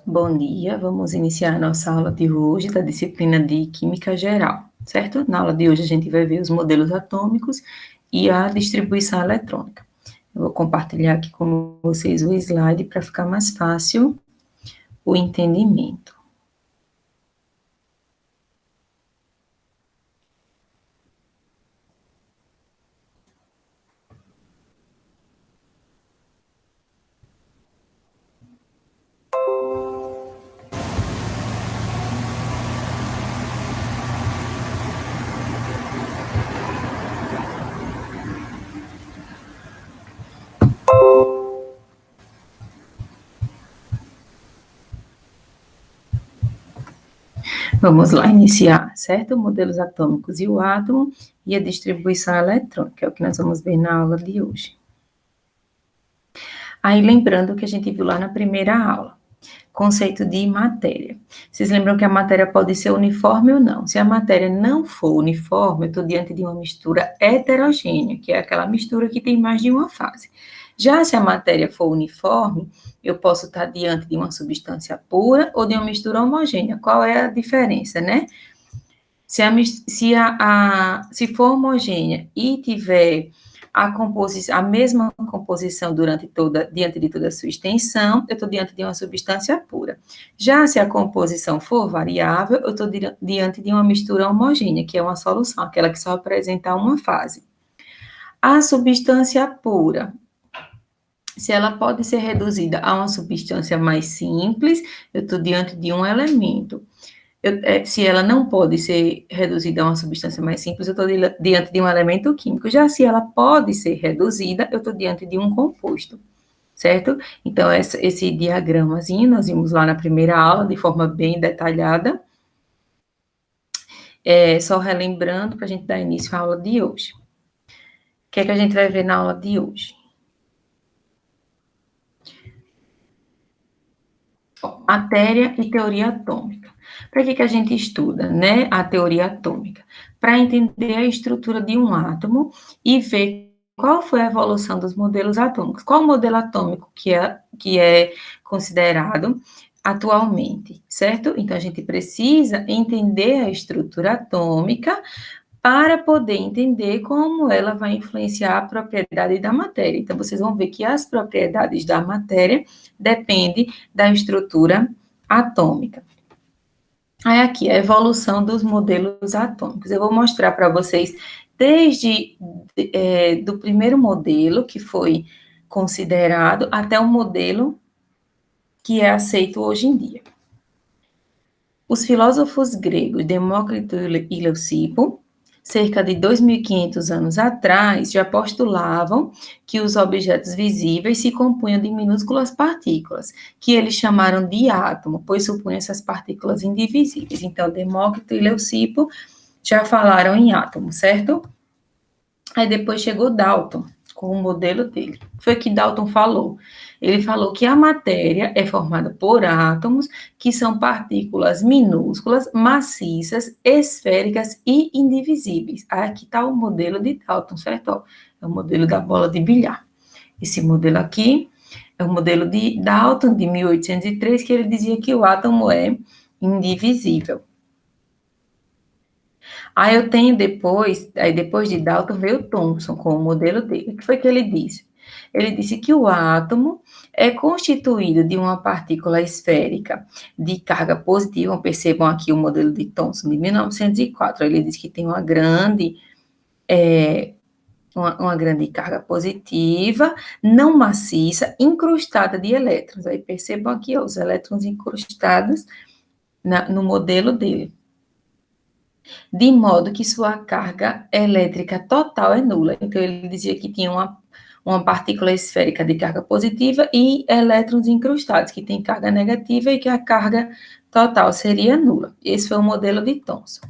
Bom dia, vamos iniciar nossa aula de hoje da disciplina de Química Geral, certo? Na aula de hoje a gente vai ver os modelos atômicos e a distribuição eletrônica. Eu vou compartilhar aqui com vocês o slide para ficar mais fácil o entendimento. Vamos lá iniciar, certo? Modelos atômicos e o átomo e a distribuição eletrônica, é o que nós vamos ver na aula de hoje. Aí, lembrando o que a gente viu lá na primeira aula, conceito de matéria. Vocês lembram que a matéria pode ser uniforme ou não? Se a matéria não for uniforme, eu estou diante de uma mistura heterogênea, que é aquela mistura que tem mais de uma fase. Já se a matéria for uniforme, eu posso estar diante de uma substância pura ou de uma mistura homogênea. Qual é a diferença, né? Se for homogênea e tiver a mesma composição diante de toda a sua extensão, eu estou diante de uma substância pura. Já se a composição for variável, eu estou diante de uma mistura homogênea, que é uma solução, aquela que só apresenta uma fase. A substância pura, se ela pode ser reduzida a uma substância mais simples, eu estou diante de um elemento. Se ela não pode ser reduzida a uma substância mais simples, eu estou diante de um elemento químico. Já se ela pode ser reduzida, eu estou diante de um composto, certo? Então, esse diagramazinho, nós vimos lá na primeira aula, de forma bem detalhada. Só relembrando, para a gente dar início à aula de hoje. O que é que a gente vai ver na aula de hoje? Matéria e teoria atômica. Para que a gente estuda, né, a teoria atômica? Para entender a estrutura de um átomo e ver qual foi a evolução dos modelos atômicos. Qual o modelo atômico que é considerado atualmente, certo? Então, a gente precisa entender a estrutura atômica para poder entender como ela vai influenciar a propriedade da matéria. Então, vocês vão ver que as propriedades da matéria dependem da estrutura atômica. Aí, aqui, a evolução dos modelos atômicos. Eu vou mostrar para vocês desde do primeiro modelo, que foi considerado, até o modelo que é aceito hoje em dia. Os filósofos gregos Demócrito e Leucipo, cerca de 2.500 anos atrás, já postulavam que os objetos visíveis se compunham de minúsculas partículas, que eles chamaram de átomo, pois supunham essas partículas indivisíveis. Então, Demócrito e Leucipo já falaram em átomo, certo? Aí depois chegou Dalton, com o modelo dele. Foi que Dalton falou. Ele falou que a matéria é formada por átomos, que são partículas minúsculas, maciças, esféricas e indivisíveis. Aqui está o modelo de Dalton, certo? É o modelo da bola de bilhar. Esse modelo aqui é o modelo de Dalton, de 1803, que ele dizia que o átomo é indivisível. Aí eu tenho depois de Dalton veio Thomson com o modelo dele. O que foi que ele disse? Ele disse que o átomo é constituído de uma partícula esférica de carga positiva. Percebam aqui o modelo de Thomson, de 1904. Ele disse que tem uma grande carga positiva, não maciça, incrustada de elétrons. Aí percebam aqui os elétrons incrustados no modelo dele. De modo que sua carga elétrica total é nula. Então, ele dizia que tinha uma partícula esférica de carga positiva e elétrons incrustados, que tem carga negativa e que a carga total seria nula. Esse foi o modelo de Thomson.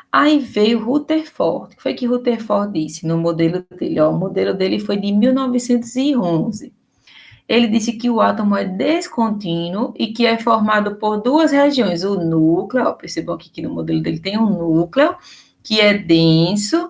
Aí veio Rutherford. O que foi que Rutherford disse no modelo dele? O modelo dele foi de 1911. Ele disse que o átomo é descontínuo e que é formado por duas regiões. O núcleo, percebam aqui que no modelo dele tem um núcleo, que é denso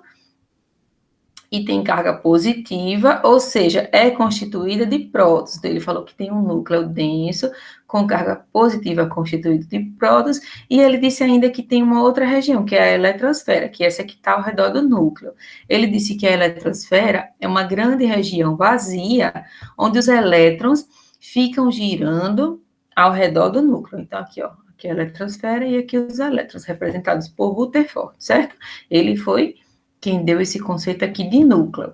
e tem carga positiva, ou seja, é constituída de prótons. Então, ele falou que tem um núcleo denso com carga positiva constituído de prótons, e ele disse ainda que tem uma outra região, que é a eletrosfera, que é essa que está ao redor do núcleo. Ele disse que a eletrosfera é uma grande região vazia, onde os elétrons ficam girando ao redor do núcleo. Então, aqui, ó, aqui é a eletrosfera e aqui os elétrons, representados por Rutherford, certo? Ele foi quem deu esse conceito aqui de núcleo.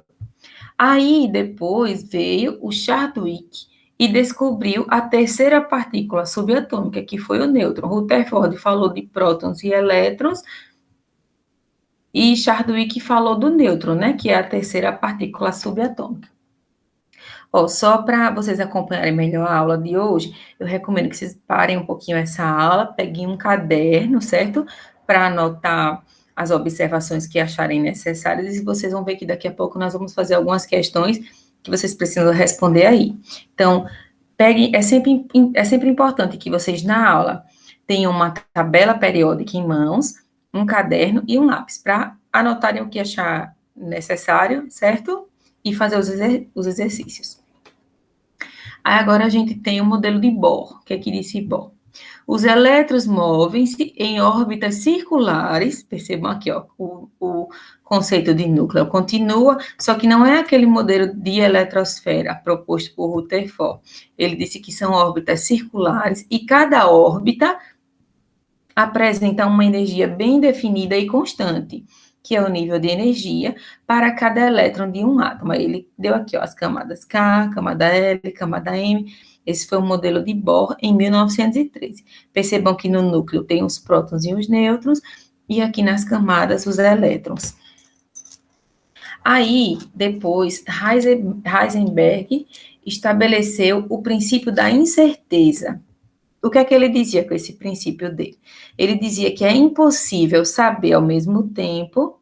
Aí, depois, veio o Chadwick e descobriu a terceira partícula subatômica, que foi o nêutron. Rutherford falou de prótons e elétrons, e Chadwick falou do nêutron, né, que é a terceira partícula subatômica. Ó, só para vocês acompanharem melhor a aula de hoje, eu recomendo que vocês parem um pouquinho essa aula, peguem um caderno, certo? Para anotar as observações que acharem necessárias, e vocês vão ver que daqui a pouco nós vamos fazer algumas questões que vocês precisam responder aí. Então, peguem, é sempre importante que vocês, na aula, tenham uma tabela periódica em mãos, um caderno e um lápis, para anotarem o que achar necessário, certo? E fazer os exercícios. Aí agora a gente tem o modelo de Bohr, que aqui disse Bohr. Os elétrons movem-se em órbitas circulares, percebam aqui, ó, o conceito de núcleo continua, só que não é aquele modelo de eletrosfera proposto por Rutherford. Ele disse que são órbitas circulares e cada órbita apresenta uma energia bem definida e constante, que é o nível de energia para cada elétron de um átomo. Aí ele deu aqui, ó, as camadas K, camada L, camada M. Esse foi o modelo de Bohr em 1913. Percebam que no núcleo tem os prótons e os nêutrons, e aqui nas camadas os elétrons. Aí, depois, Heisenberg estabeleceu o princípio da incerteza. O que é que ele dizia com esse princípio dele? Ele dizia que é impossível saber ao mesmo tempo.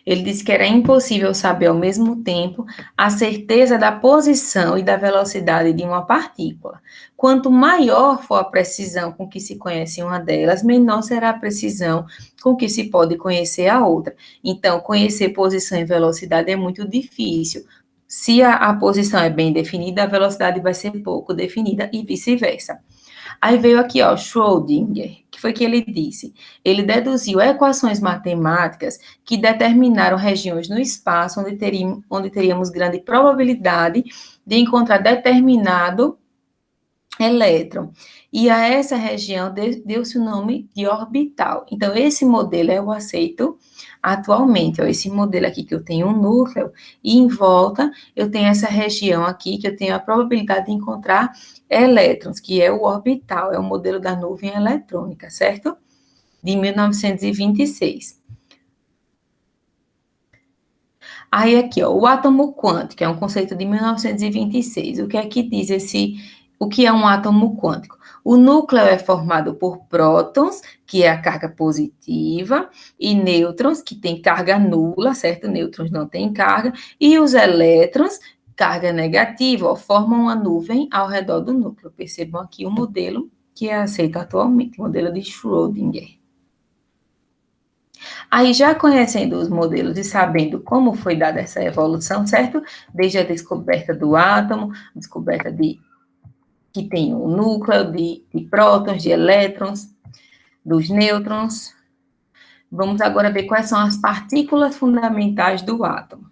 Ele disse que era impossível saber ao mesmo tempo a certeza da posição e da velocidade de uma partícula. Quanto maior for a precisão com que se conhece uma delas, menor será a precisão com que se pode conhecer a outra. Então, conhecer posição e velocidade é muito difícil. Se a posição é bem definida, a velocidade vai ser pouco definida e vice-versa. Aí veio aqui, ó, Schrödinger, que foi que ele disse? Ele deduziu equações matemáticas que determinaram regiões no espaço onde teríamos grande probabilidade de encontrar determinado elétron. E a essa região deu-se o nome de orbital. Então, esse modelo eu aceito atualmente. Ó, esse modelo aqui que eu tenho um núcleo, e em volta eu tenho essa região aqui que eu tenho a probabilidade de encontrar elétrons, que é o orbital, é o modelo da nuvem eletrônica, certo? De 1926. Aí aqui, ó, o átomo quântico, é um conceito de 1926. O que é que diz o que é um átomo quântico? O núcleo é formado por prótons, que é a carga positiva, e nêutrons, que tem carga nula, certo? Nêutrons não têm carga, e os elétrons, carga negativa, ó, formam uma nuvem ao redor do núcleo. Percebam aqui o modelo que é aceito atualmente, o modelo de Schrödinger. Aí, já conhecendo os modelos e sabendo como foi dada essa evolução, certo? Desde a descoberta do átomo, descoberta que tem o núcleo de prótons, de elétrons, dos nêutrons. Vamos agora ver quais são as partículas fundamentais do átomo.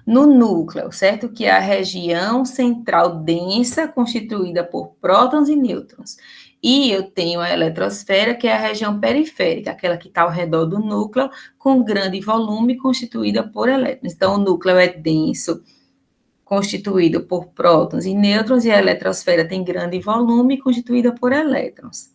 No núcleo, certo? Que é a região central densa constituída por prótons e nêutrons. E eu tenho a eletrosfera, que é a região periférica, aquela que está ao redor do núcleo, com grande volume, constituída por elétrons. Então, o núcleo é denso, constituído por prótons e nêutrons, e a eletrosfera tem grande volume, constituída por elétrons.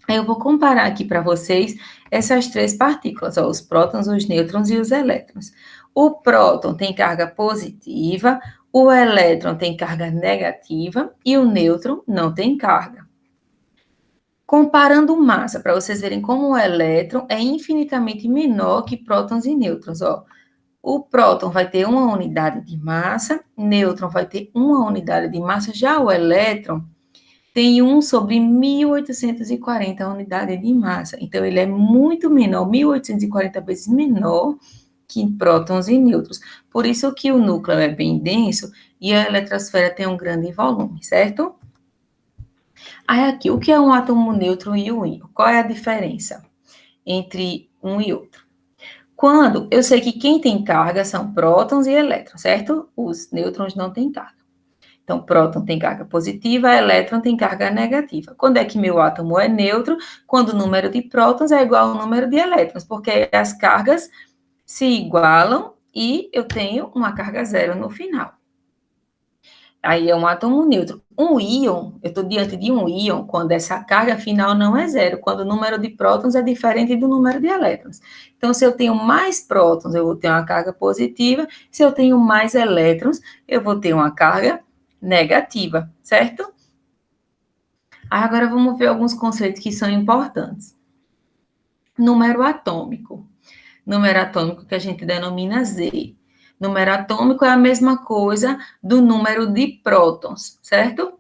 Aí eu vou comparar aqui para vocês essas três partículas, ó, os prótons, os nêutrons e os elétrons. O próton tem carga positiva, o elétron tem carga negativa e o nêutron não tem carga. Comparando massa, para vocês verem como o elétron é infinitamente menor que prótons e nêutrons, ó. O próton vai ter uma unidade de massa, nêutron vai ter uma unidade de massa, já o elétron, tem 1 sobre 1.840 unidades de massa. Então, ele é muito menor, 1.840 vezes menor que prótons e nêutrons. Por isso que o núcleo é bem denso e a eletrosfera tem um grande volume, certo? Aí aqui, o que é um átomo neutro e um íon? Qual é a diferença entre um e outro? Quando eu sei que quem tem carga são prótons e elétrons, certo? Os nêutrons não têm carga. Então, próton tem carga positiva, elétron tem carga negativa. Quando é que meu átomo é neutro? Quando o número de prótons é igual ao número de elétrons, porque as cargas se igualam e eu tenho uma carga zero no final. Aí é um átomo neutro. Um íon, eu estou diante de um íon quando essa carga final não é zero, quando o número de prótons é diferente do número de elétrons. Então, se eu tenho mais prótons, eu vou ter uma carga positiva, se eu tenho mais elétrons, eu vou ter uma carga negativa, certo? Agora vamos ver alguns conceitos que são importantes. Número atômico. Número atômico que a gente denomina Z. Número atômico é a mesma coisa do número de prótons, certo?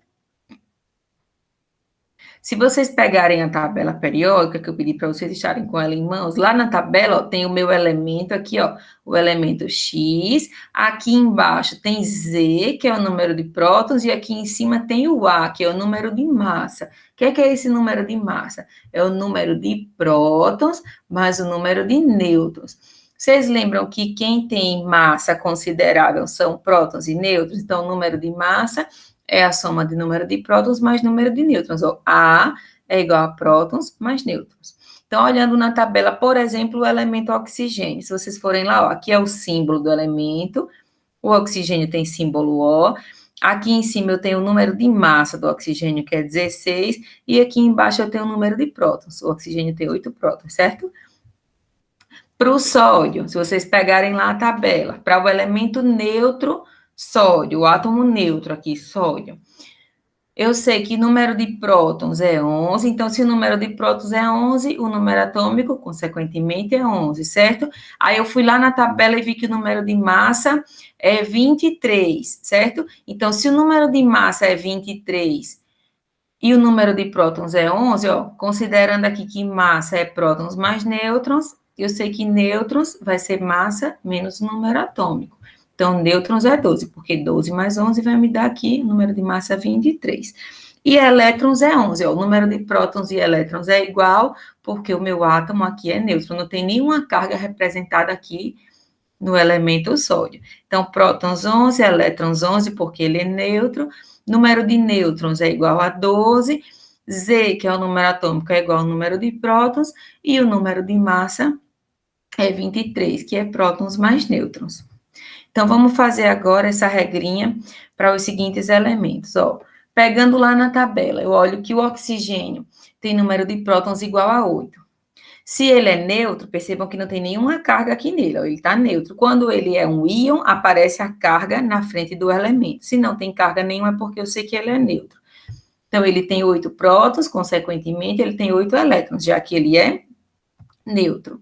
Se vocês pegarem a tabela periódica, que eu pedi para vocês deixarem com ela em mãos, lá na tabela, ó, tem o meu elemento aqui, ó, o elemento X, aqui embaixo tem Z, que é o número de prótons, e aqui em cima tem o A, que é o número de massa. O que é esse número de massa? É o número de prótons mais o número de nêutrons. Vocês lembram que quem tem massa considerável são prótons e nêutrons? Então, o número de massa é a soma de número de prótons mais número de nêutrons. Ou A é igual a prótons mais nêutrons. Então, olhando na tabela, por exemplo, o elemento oxigênio. Se vocês forem lá, ó, aqui é o símbolo do elemento. O oxigênio tem símbolo O. Aqui em cima eu tenho o número de massa do oxigênio, que é 16. E aqui embaixo eu tenho o número de prótons. O oxigênio tem 8 prótons, certo? Para o sódio, se vocês pegarem lá a tabela, para o elemento neutro, sódio, o átomo neutro aqui, sódio. Eu sei que o número de prótons é 11, então se o número de prótons é 11, o número atômico, consequentemente, é 11, certo? Aí eu fui lá na tabela e vi que o número de massa é 23, certo? Então, se o número de massa é 23 e o número de prótons é 11, ó, considerando aqui que massa é prótons mais nêutrons, eu sei que nêutrons vai ser massa menos o número atômico. Então, nêutrons é 12, porque 12 mais 11 vai me dar aqui o número de massa 23. E elétrons é 11, ó, o número de prótons e elétrons é igual, porque o meu átomo aqui é neutro, não tem nenhuma carga representada aqui no elemento sódio. Então, prótons 11, elétrons 11, porque ele é neutro, número de nêutrons é igual a 12, Z, que é o número atômico, é igual ao número de prótons, e o número de massa é 23, que é prótons mais nêutrons. Então, vamos fazer agora essa regrinha para os seguintes elementos. Ó, pegando lá na tabela, eu olho que o oxigênio tem número de prótons igual a 8. Se ele é neutro, percebam que não tem nenhuma carga aqui nele, ó, ele está neutro. Quando ele é um íon, aparece a carga na frente do elemento. Se não tem carga nenhuma, é porque eu sei que ele é neutro. Então, ele tem 8 prótons, consequentemente, ele tem 8 elétrons, já que ele é neutro.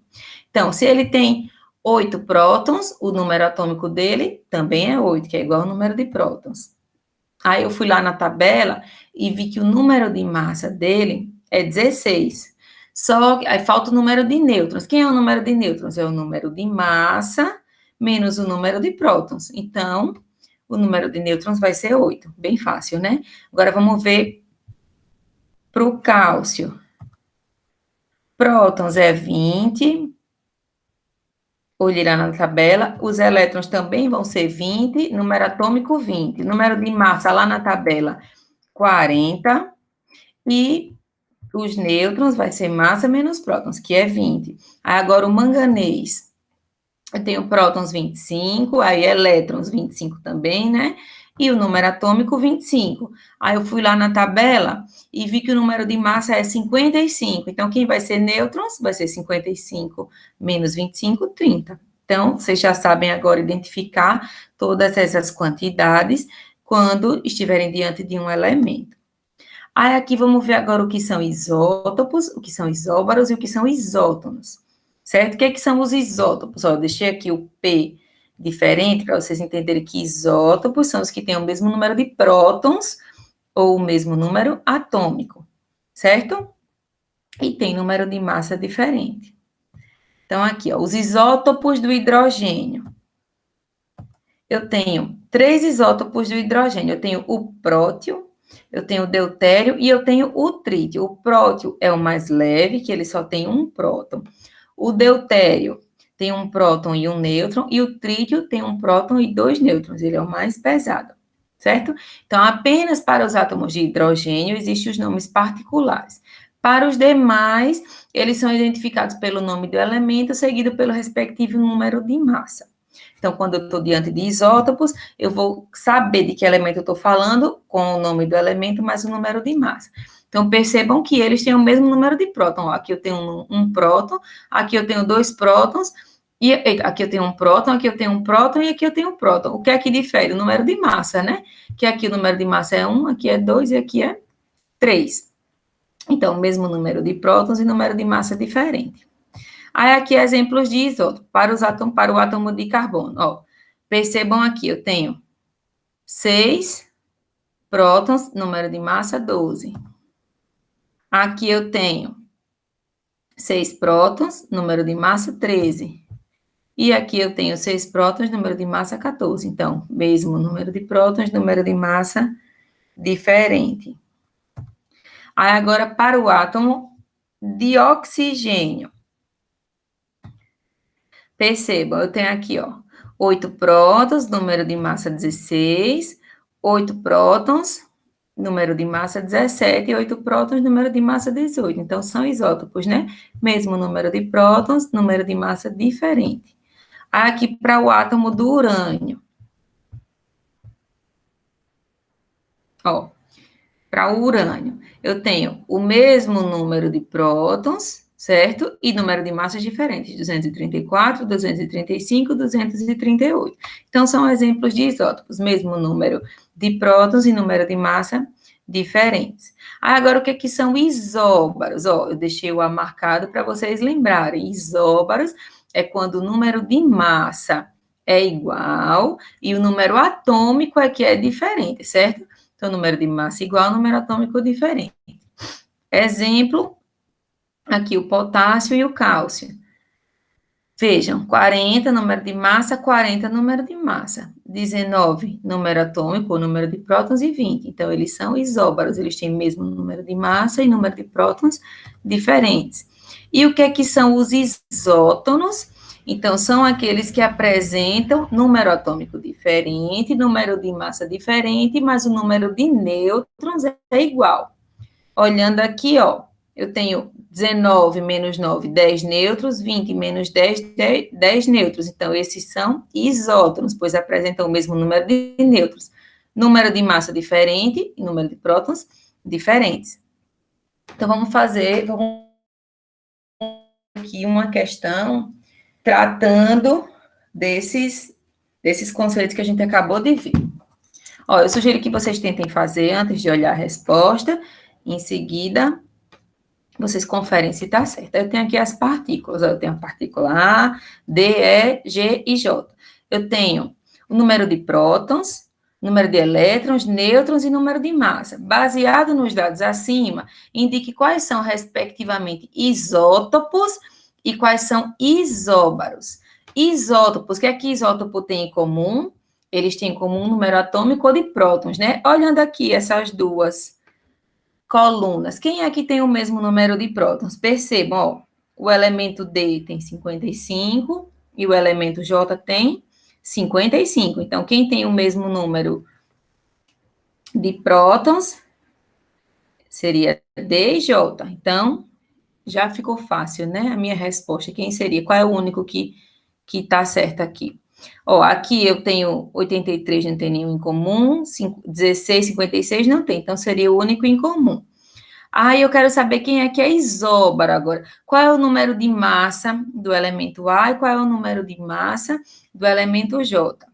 Então, se ele tem 8 prótons, o número atômico dele também é 8, que é igual ao número de prótons. Aí eu fui lá na tabela e vi que o número de massa dele é 16. Só que aí falta o número de nêutrons. Quem é o número de nêutrons? É o número de massa menos o número de prótons. Então, o número de nêutrons vai ser 8. Bem fácil, né? Agora vamos ver para o cálcio. Prótons é 20. Olhe lá na tabela. Os elétrons também vão ser 20. Número atômico, 20. Número de massa lá na tabela, 40. E os nêutrons vai ser massa menos prótons, que é 20. Aí agora o manganês, eu tenho prótons 25, aí elétrons 25 também, né? E o número atômico 25. Aí eu fui lá na tabela e vi que o número de massa é 55. Então, quem vai ser nêutrons? Vai ser 55 menos 25, 30. Então, vocês já sabem agora identificar todas essas quantidades quando estiverem diante de um elemento. Aí aqui vamos ver agora o que são isótopos, o que são isóbaros e o que são isótonos, certo? O que são os isótopos? Ó, eu deixei aqui o P diferente para vocês entenderem que isótopos são os que têm o mesmo número de prótons ou o mesmo número atômico, certo? E tem número de massa diferente. Então, aqui, ó, os isótopos do hidrogênio. Eu tenho 3 isótopos do hidrogênio. Eu tenho o prótio, eu tenho o deutério e eu tenho o trítio. O prótio é o mais leve, que ele só tem um próton. O deutério tem um próton e um nêutron, e o trítio tem um próton e 2 nêutrons. Ele é o mais pesado, certo? Então, apenas para os átomos de hidrogênio existem os nomes particulares. Para os demais, eles são identificados pelo nome do elemento, seguido pelo respectivo número de massa. Então, quando eu estou diante de isótopos, eu vou saber de que elemento eu estou falando, com o nome do elemento, mais o número de massa. Então, percebam que eles têm o mesmo número de próton. Ó, aqui eu tenho um próton, aqui eu tenho 2 prótons, e aqui eu tenho um próton, aqui eu tenho um próton, e aqui eu tenho um próton. O que é que difere? O número de massa, né? Que aqui o número de massa é 1, aqui é 2 e aqui é 3. Então, o mesmo número de prótons e número de massa diferente. Aí, aqui, exemplos de isótopo para o átomo de carbono. Ó, percebam aqui, eu tenho 6 prótons, número de massa 12. Aqui eu tenho 6 prótons, número de massa 13. E aqui eu tenho 6 prótons, número de massa 14. Então, mesmo número de prótons, número de massa diferente. Aí, agora, para o átomo de oxigênio. Percebam, eu tenho aqui, ó, 8 prótons, número de massa 16, 8 prótons, número de massa 17, e 8 prótons, número de massa 18. Então, são isótopos, né? Mesmo número de prótons, número de massa diferente. Aqui, para o átomo do urânio. Ó, para o urânio, eu tenho o mesmo número de prótons, certo? E número de massas diferentes, 234, 235, 238. Então, são exemplos de isótopos, mesmo número de prótons e número de massa diferentes. Agora, o que são isóbaros? Ó, eu deixei o A marcado para vocês lembrarem. Isóbaros é quando o número de massa é igual e o número atômico é que é diferente, certo? Então, número de massa igual, número atômico diferente. Exemplo, aqui o potássio e o cálcio. Vejam, 40, número de massa, 40, número de massa. 19, número atômico, ou número de prótons, e 20. Então, eles são isóbaros, eles têm o mesmo número de massa e número de prótons diferentes. E o que é que são os isótonos? Então, são aqueles que apresentam número atômico diferente, número de massa diferente, mas o número de nêutrons é igual. Olhando aqui, ó, eu tenho 19 menos 9, 10 nêutrons, 20 menos 10, 10 nêutrons. Então, esses são isótonos, pois apresentam o mesmo número de nêutrons. Número de massa diferente e número de prótons diferentes. Então, vamos aqui uma questão tratando desses conceitos que a gente acabou de ver. Ó, eu sugiro que vocês tentem fazer antes de olhar a resposta. Em seguida, vocês conferem se está certo. Eu tenho aqui as partículas. Ó, eu tenho a partícula A, D, E, G e J. Eu tenho o número de prótons, número de elétrons, nêutrons e número de massa. Baseado nos dados acima, indique quais são, respectivamente, isótopos e quais são isóbaros. Isótopos, o que é que isótopo tem em comum? Eles têm em comum um número atômico ou de prótons, né? Olhando aqui essas duas colunas, quem é que tem o mesmo número de prótons? Percebam, ó, o elemento D tem 55 e o elemento J tem 55. Então, quem tem o mesmo número de prótons seria D e J. Então, já ficou fácil, né? A minha resposta, quem seria? Qual é o único que está certo aqui? Ó, aqui eu tenho 83, não tem nenhum em comum, 16, 56 não tem, então seria o único em comum. Aí eu quero saber quem é que é isóbaro agora. Qual é o número de massa do elemento A e qual é o número de massa do elemento J?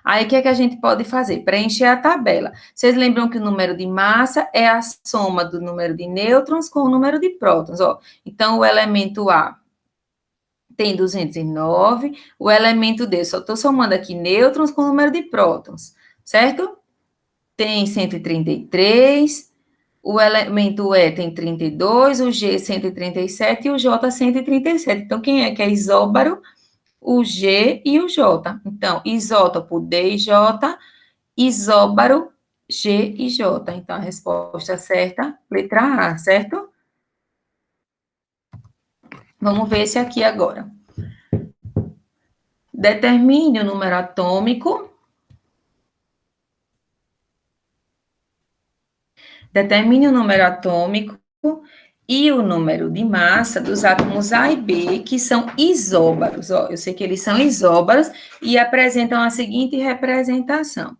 Aí o que é que a gente pode fazer? Preencher a tabela. Vocês lembram que o número de massa é a soma do número de nêutrons com o número de prótons, ó. Então, o elemento A tem 209, o elemento D, só estou somando aqui nêutrons com o número de prótons, certo? tem 133, o elemento E tem 32, o G 137 e o J 137. Então, quem é que é isóbaro? O G e o J. Então, isótopo D e J, isóbaro G e J. Então, a resposta certa, letra A, certo? Vamos ver esse aqui agora. Determine o número atômico. Determine o número atômico e o número de massa dos átomos A e B, que são isóbaros. Ó, eu sei que eles são isóbaros e apresentam a seguinte representação.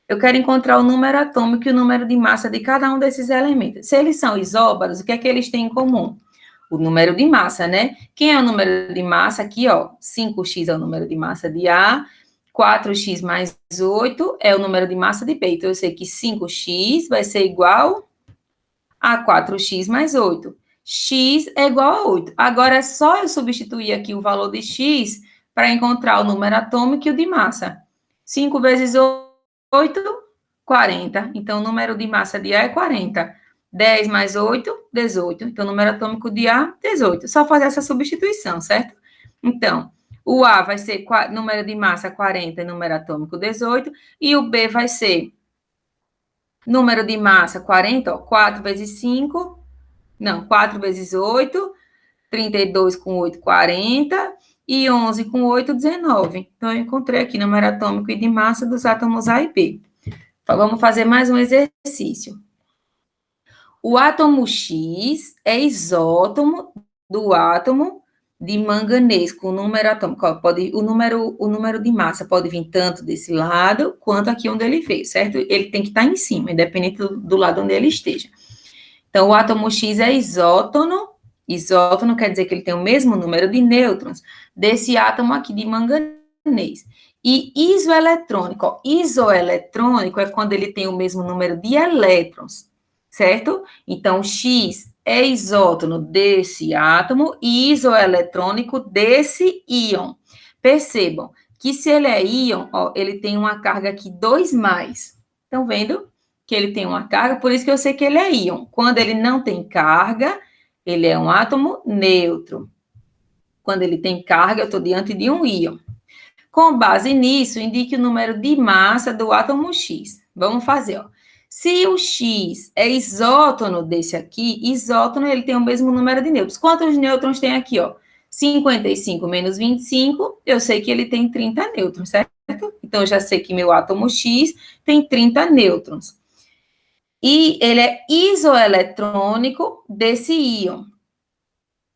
Eu quero encontrar o número atômico e o número de massa de cada um desses elementos. Se eles são isóbaros, o que é que eles têm em comum? O número de massa, né? Quem é o número de massa aqui, ó? 5x é o número de massa de A, 4x mais 8 é o número de massa de B. Então, eu sei que 5x vai ser igual a 4x mais 8. X é igual a 8. Agora, é só eu substituir aqui o valor de x para encontrar o número atômico e o de massa. 5 vezes 8, 40. Então, o número de massa de A é 40. 10 mais 8, 18. Então, o número atômico de A, 18. Só fazer essa substituição, certo? Então, o A vai ser número de massa 40 e número atômico 18. E o B vai ser número de massa 40, ó, 4 vezes 5. Não, 4 vezes 8. 32 com 8, 40. E 11 com 8, 19. Então, eu encontrei aqui número atômico e de massa dos átomos A e B. Então, vamos fazer mais um exercício. O átomo X é isótomo do átomo de manganês, com o número atômico. Ó, o número de massa pode vir tanto desse lado, quanto aqui onde ele veio, certo? Ele tem que estar em cima, independente do lado onde ele esteja. Então, o átomo X é isótono. Isótono quer dizer que ele tem o mesmo número de nêutrons desse átomo aqui de manganês. E isoeletrônico, ó, isoeletrônico é quando ele tem o mesmo número de elétrons, certo? Então, X é isótono desse átomo e isoeletrônico desse íon. Percebam que se ele é íon, ó, ele tem uma carga aqui 2+. Estão vendo? Que ele tem uma carga, por isso que eu sei que ele é íon. Quando ele não tem carga, ele é um átomo neutro. Quando ele tem carga, eu estou diante de um íon. Com base nisso, indique o número de massa do átomo X. Vamos fazer, ó. Se o X é isótono desse aqui, isótono, ele tem o mesmo número de nêutrons. Quantos nêutrons tem aqui, ó? 55 menos 25, eu sei que ele tem 30 nêutrons, certo? Então, eu já sei que meu átomo X tem 30 nêutrons. E ele é isoeletrônico desse íon.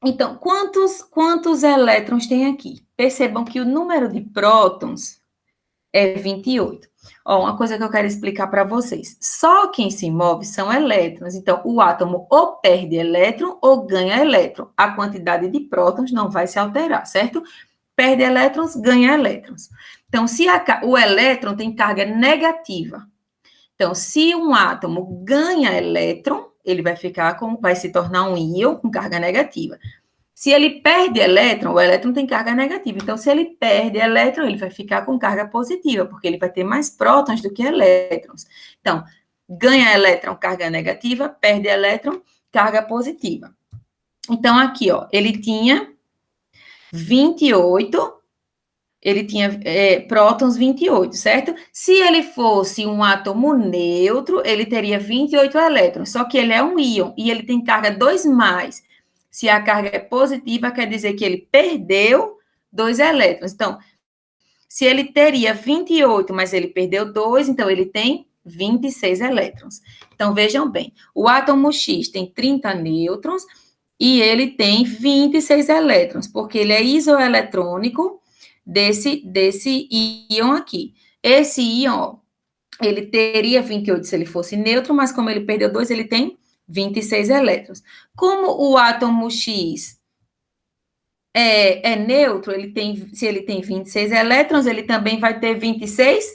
Então, quantos elétrons tem aqui? Percebam que o número de prótons é 28. Ó, uma coisa que eu quero explicar para vocês. Só quem se move são elétrons. Então, o átomo ou perde elétron ou ganha elétron. A quantidade de prótons não vai se alterar, certo? Perde elétrons, ganha elétrons. Então, se o elétron tem carga negativa. Então, se um átomo ganha elétron, ele vai se tornar um íon com carga negativa. Se ele perde elétron, o elétron tem carga negativa. Então, se ele perde elétron, ele vai ficar com carga positiva, porque ele vai ter mais prótons do que elétrons. Então, ganha elétron, carga negativa, perde elétron, carga positiva. Então, aqui, ó, ele tinha 28, ele tinha prótons 28, certo? Se ele fosse um átomo neutro, ele teria 28 elétrons, só que ele é um íon, e ele tem carga 2+. Se a carga é positiva, quer dizer que ele perdeu 2 elétrons. Então, se ele teria 28, mas ele perdeu 2, então ele tem 26 elétrons. Então, vejam bem, o átomo X tem 30 nêutrons e ele tem 26 elétrons, porque ele é isoeletrônico desse íon aqui. Esse íon, ele teria 28 se ele fosse neutro, mas como ele perdeu 2, ele tem 26 elétrons. Como o átomo X é neutro, se ele tem 26 elétrons, ele também vai ter 26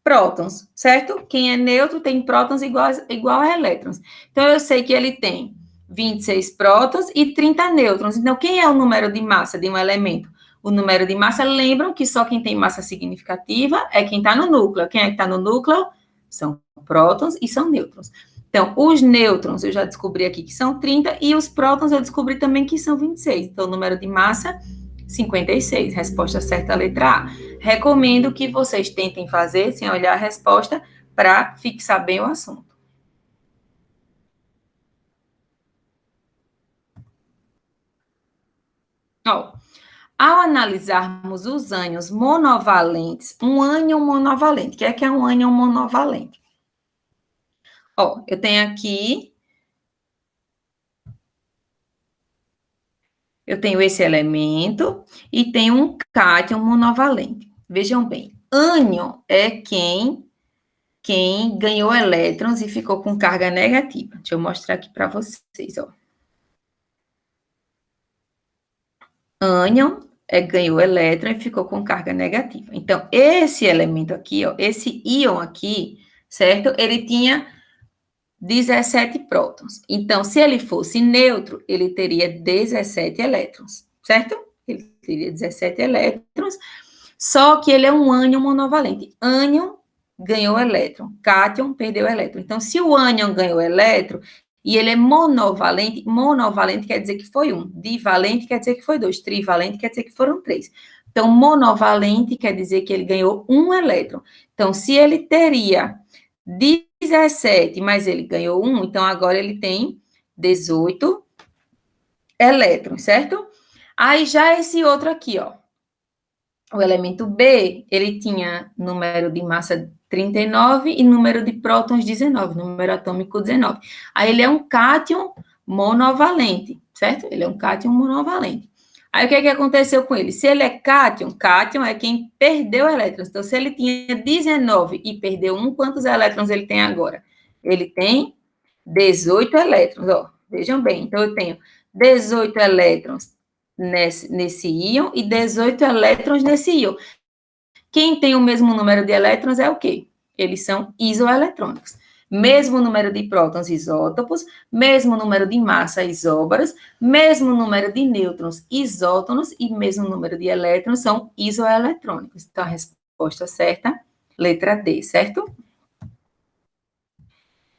prótons, certo? Quem é neutro tem prótons igual a elétrons. Então, eu sei que ele tem 26 prótons e 30 nêutrons. Então, quem é o número de massa de um elemento? O número de massa, lembram que só quem tem massa significativa é quem está no núcleo. Quem é que está no núcleo? São prótons e são nêutrons. Então, os nêutrons eu já descobri aqui que são 30 e os prótons eu descobri também que são 26. Então, o número de massa, 56. Resposta certa, a letra A. Recomendo que vocês tentem fazer sem olhar a resposta para fixar bem o assunto. Ó, ao analisarmos os ânions monovalentes, um ânion monovalente, o que é um ânion monovalente? Ó, eu tenho aqui, eu tenho esse elemento e tenho um cátion monovalente. Vejam bem, ânion é quem ganhou elétrons e ficou com carga negativa. Deixa eu mostrar aqui para vocês, ó. Ânion ganhou elétron e ficou com carga negativa. Então, esse elemento aqui, ó, esse íon aqui, certo? Ele tinha 17 prótons. Então, se ele fosse neutro, ele teria 17 elétrons, certo? Ele teria 17 elétrons, só que ele é um ânion monovalente. Ânion ganhou elétron, cátion perdeu elétron. Então, se o ânion ganhou elétron e ele é monovalente, monovalente quer dizer que foi um, divalente quer dizer que foi dois, trivalente quer dizer que foram três. Então, monovalente quer dizer que ele ganhou um elétron. Então, se ele teria 17, mas ele ganhou 1, então agora ele tem 18 elétrons, certo? Aí já esse outro aqui, ó, o elemento B, ele tinha número de massa 39 e número de prótons 19, número atômico 19. Aí ele é um cátion monovalente, certo? Ele é um cátion monovalente. Aí o que é que aconteceu com ele? Se ele é cátion, cátion é quem perdeu elétrons. Então, se ele tinha 19 e perdeu 1, quantos elétrons ele tem agora? Ele tem 18 elétrons, ó. Vejam bem, então eu tenho 18 elétrons nesse íon e 18 elétrons nesse íon. Quem tem o mesmo número de elétrons é o quê? Eles são isoeletrônicos. Mesmo número de prótons, isótopos, mesmo número de massa, isóbaros, mesmo número de nêutrons, isótonos, e mesmo número de elétrons são isoeletrônicos. Então, a resposta certa, letra D, certo?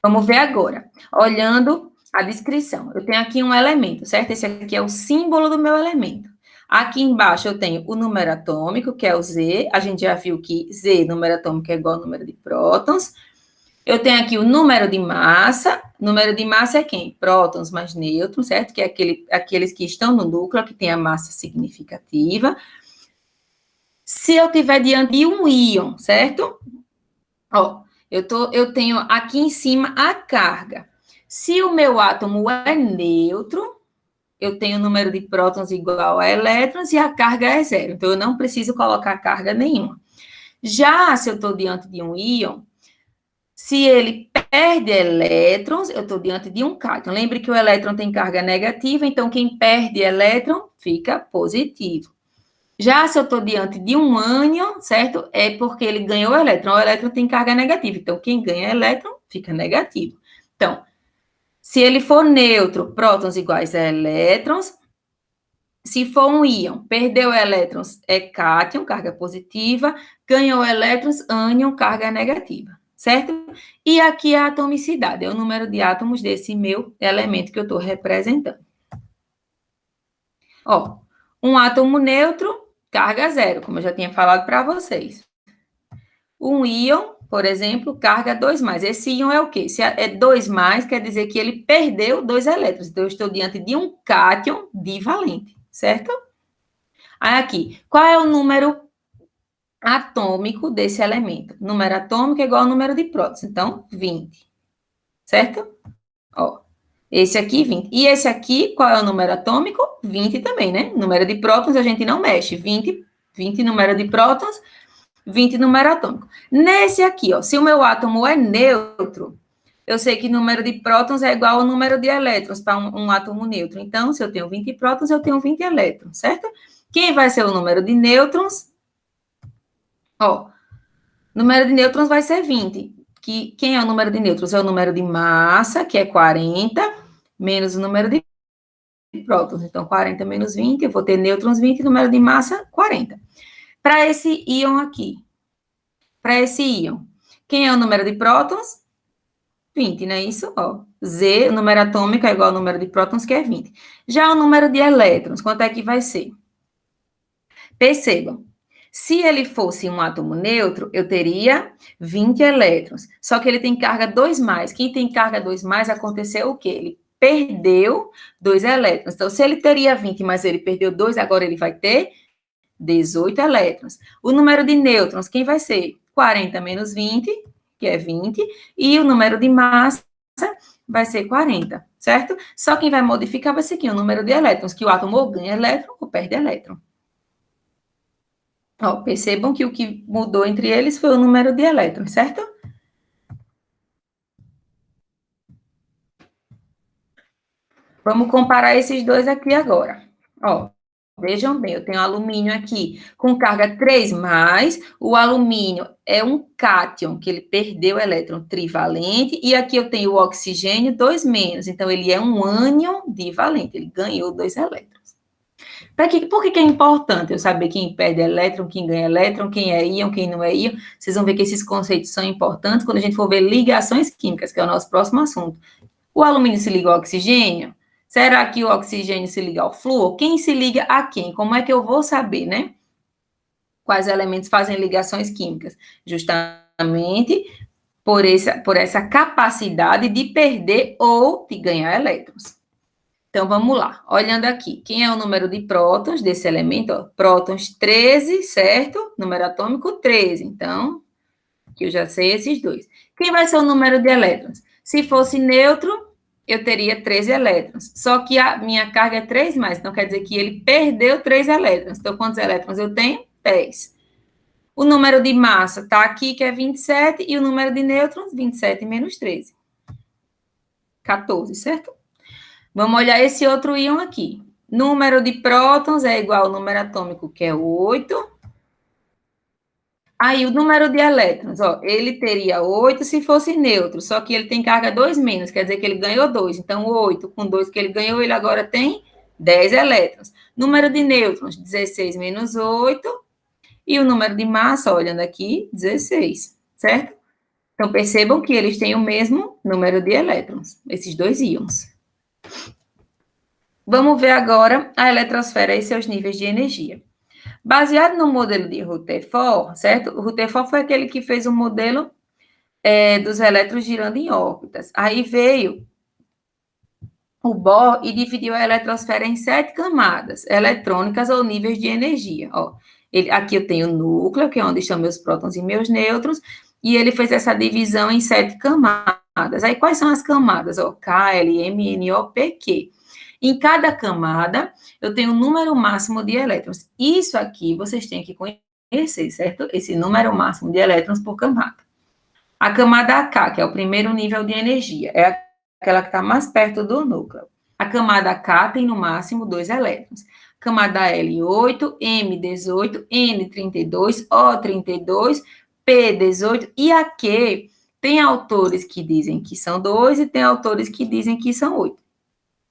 Vamos ver agora, olhando a descrição. Eu tenho aqui um elemento, certo? Esse aqui é o símbolo do meu elemento. Aqui embaixo eu tenho o número atômico, que é o Z. A gente já viu que Z, número atômico, é igual ao número de prótons. Eu tenho aqui o número de massa. Número de massa é quem? Prótons mais nêutrons, certo? Que é aqueles que estão no núcleo, que tem a massa significativa. Se eu tiver diante de um íon, certo? Ó, eu tenho aqui em cima a carga. Se o meu átomo é neutro, eu tenho o número de prótons igual a elétrons e a carga é zero. Então, eu não preciso colocar carga nenhuma. Já se eu estou diante de um íon, se ele perde elétrons, eu estou diante de um cátion. Lembre que o elétron tem carga negativa, então quem perde elétron fica positivo. Já se eu estou diante de um ânion, certo? É porque ele ganhou elétron. O elétron tem carga negativa, então quem ganha elétron fica negativo. Então, se ele for neutro, prótons iguais a elétrons. Se for um íon, perdeu elétrons, é cátion, carga positiva. Ganhou elétrons, ânion, carga negativa, certo? E aqui a atomicidade, é o número de átomos desse meu elemento que eu estou representando. Ó, um átomo neutro, carga zero, como eu já tinha falado para vocês. Um íon, por exemplo, carga 2+. Esse íon é o quê? Se é 2+, quer dizer que ele perdeu 2 elétrons. Então, eu estou diante de um cátion divalente, certo? Aí, aqui, qual é o número atômico desse elemento? Número atômico é igual ao número de prótons. Então, 20, certo? Ó, esse aqui, 20. E esse aqui, qual é o número atômico? 20 também, né? Número de prótons a gente não mexe. 20 número de prótons, 20 número atômico. Nesse aqui, ó, se o meu átomo é neutro, eu sei que número de prótons é igual ao número de elétrons para um átomo neutro. Então, se eu tenho 20 prótons, eu tenho 20 elétrons, certo? Quem vai ser o número de nêutrons? Ó, número de nêutrons vai ser 20. Quem é o número de nêutrons? É o número de massa, que é 40, menos o número de prótons. Então, 40 menos 20, eu vou ter nêutrons 20, número de massa, 40. Para esse íon aqui, quem é o número de prótons? 20, não é isso? Ó, Z, o número atômico é igual ao número de prótons, que é 20. Já o número de elétrons, quanto é que vai ser? Percebam, se ele fosse um átomo neutro, eu teria 20 elétrons. Só que ele tem carga 2 mais. Quem tem carga 2 mais, aconteceu o quê? Ele perdeu 2 elétrons. Então, se ele teria 20, mas ele perdeu 2, agora ele vai ter 18 elétrons. O número de nêutrons, quem vai ser? 40 menos 20, que é 20, e o número de massa vai ser 40, certo? Só quem vai modificar vai ser aqui o número de elétrons, que o átomo ou ganha elétron ou perde elétron. Ó, percebam que o que mudou entre eles foi o número de elétrons, certo? Vamos comparar esses dois aqui agora. Ó, vejam bem, eu tenho alumínio aqui com carga 3 mais, o alumínio é um cátion, que ele perdeu o elétron trivalente, e aqui eu tenho o oxigênio 2 menos, então ele é um ânion divalente, ele ganhou 2 elétrons. Por que é importante eu saber quem perde elétron, quem ganha elétron, quem é íon, quem não é íon? Vocês vão ver que esses conceitos são importantes quando a gente for ver ligações químicas, que é o nosso próximo assunto. O alumínio se liga ao oxigênio? Será que o oxigênio se liga ao flúor? Quem se liga a quem? Como é que eu vou saber, né? Quais elementos fazem ligações químicas? Justamente por essa capacidade de perder ou de ganhar elétrons. Então, vamos lá. Olhando aqui, quem é o número de prótons desse elemento? Ó, prótons 13, certo? Número atômico 13. Então, aqui eu já sei esses dois. Quem vai ser o número de elétrons? Se fosse neutro, eu teria 13 elétrons. Só que a minha carga é 3 mais, então quer dizer que ele perdeu 3 elétrons. Então, quantos elétrons eu tenho? 10. O número de massa está aqui, que é 27, e o número de nêutrons, 27 menos 13. 14, certo? Vamos olhar esse outro íon aqui. Número de prótons é igual ao número atômico, que é 8. Aí, o número de elétrons, ó, ele teria 8 se fosse neutro, só que ele tem carga 2 menos, quer dizer que ele ganhou 2. Então, 8 com 2 que ele ganhou, ele agora tem 10 elétrons. Número de nêutrons, 16 menos 8. E o número de massa, olhando aqui, 16, certo? Então, percebam que eles têm o mesmo número de elétrons, esses dois íons. Vamos ver agora a eletrosfera e seus níveis de energia. Baseado no modelo de Rutherford, certo? O Rutherford foi aquele que fez o modelo dos elétrons girando em órbitas. Aí veio o Bohr e dividiu a eletrosfera em 7 camadas eletrônicas ou níveis de energia. Ó, aqui eu tenho o núcleo, que é onde estão meus prótons e meus nêutrons, e ele fez essa divisão em 7 camadas. Aí, quais são as camadas? Ó, K, L, M, N, O, P, Q. Em cada camada, eu tenho um número máximo de elétrons. Isso aqui vocês têm que conhecer, certo? Esse número máximo de elétrons por camada. A camada K, que é o primeiro nível de energia, é aquela que está mais perto do núcleo. A camada K tem no máximo 2 elétrons. Camada L, 8, M, 18, N, 32, O, 32, P, 18, e a Q tem autores que dizem que são 2 e tem autores que dizem que são 8.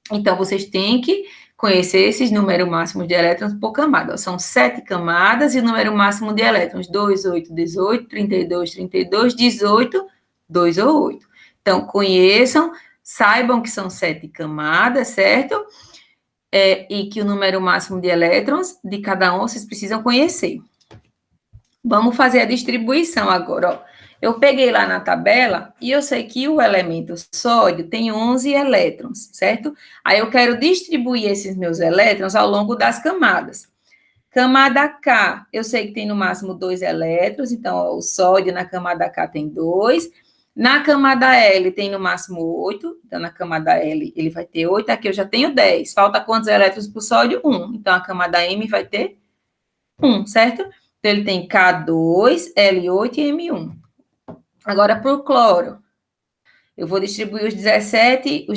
Então, vocês têm que conhecer esses números máximos de elétrons por camada. São 7 camadas e o número máximo de elétrons, 2, 8, 18, 32, 32, 18, 2 ou 8. Então, conheçam, saibam que são 7 camadas, certo? E que o número máximo de elétrons de cada um vocês precisam conhecer. Vamos fazer a distribuição agora, ó. Eu peguei lá na tabela e eu sei que o elemento sódio tem 11 elétrons, certo? Aí eu quero distribuir esses meus elétrons ao longo das camadas. Camada K, eu sei que tem no máximo 2 elétrons, então ó, o sódio na camada K tem 2. Na camada L tem no máximo 8, então na camada L ele vai ter 8, aqui eu já tenho 10. Falta quantos elétrons para o sódio? 1. Então a camada M vai ter 1, certo? Então ele tem K2, L8 e M1. Agora, para o cloro, eu vou distribuir os 17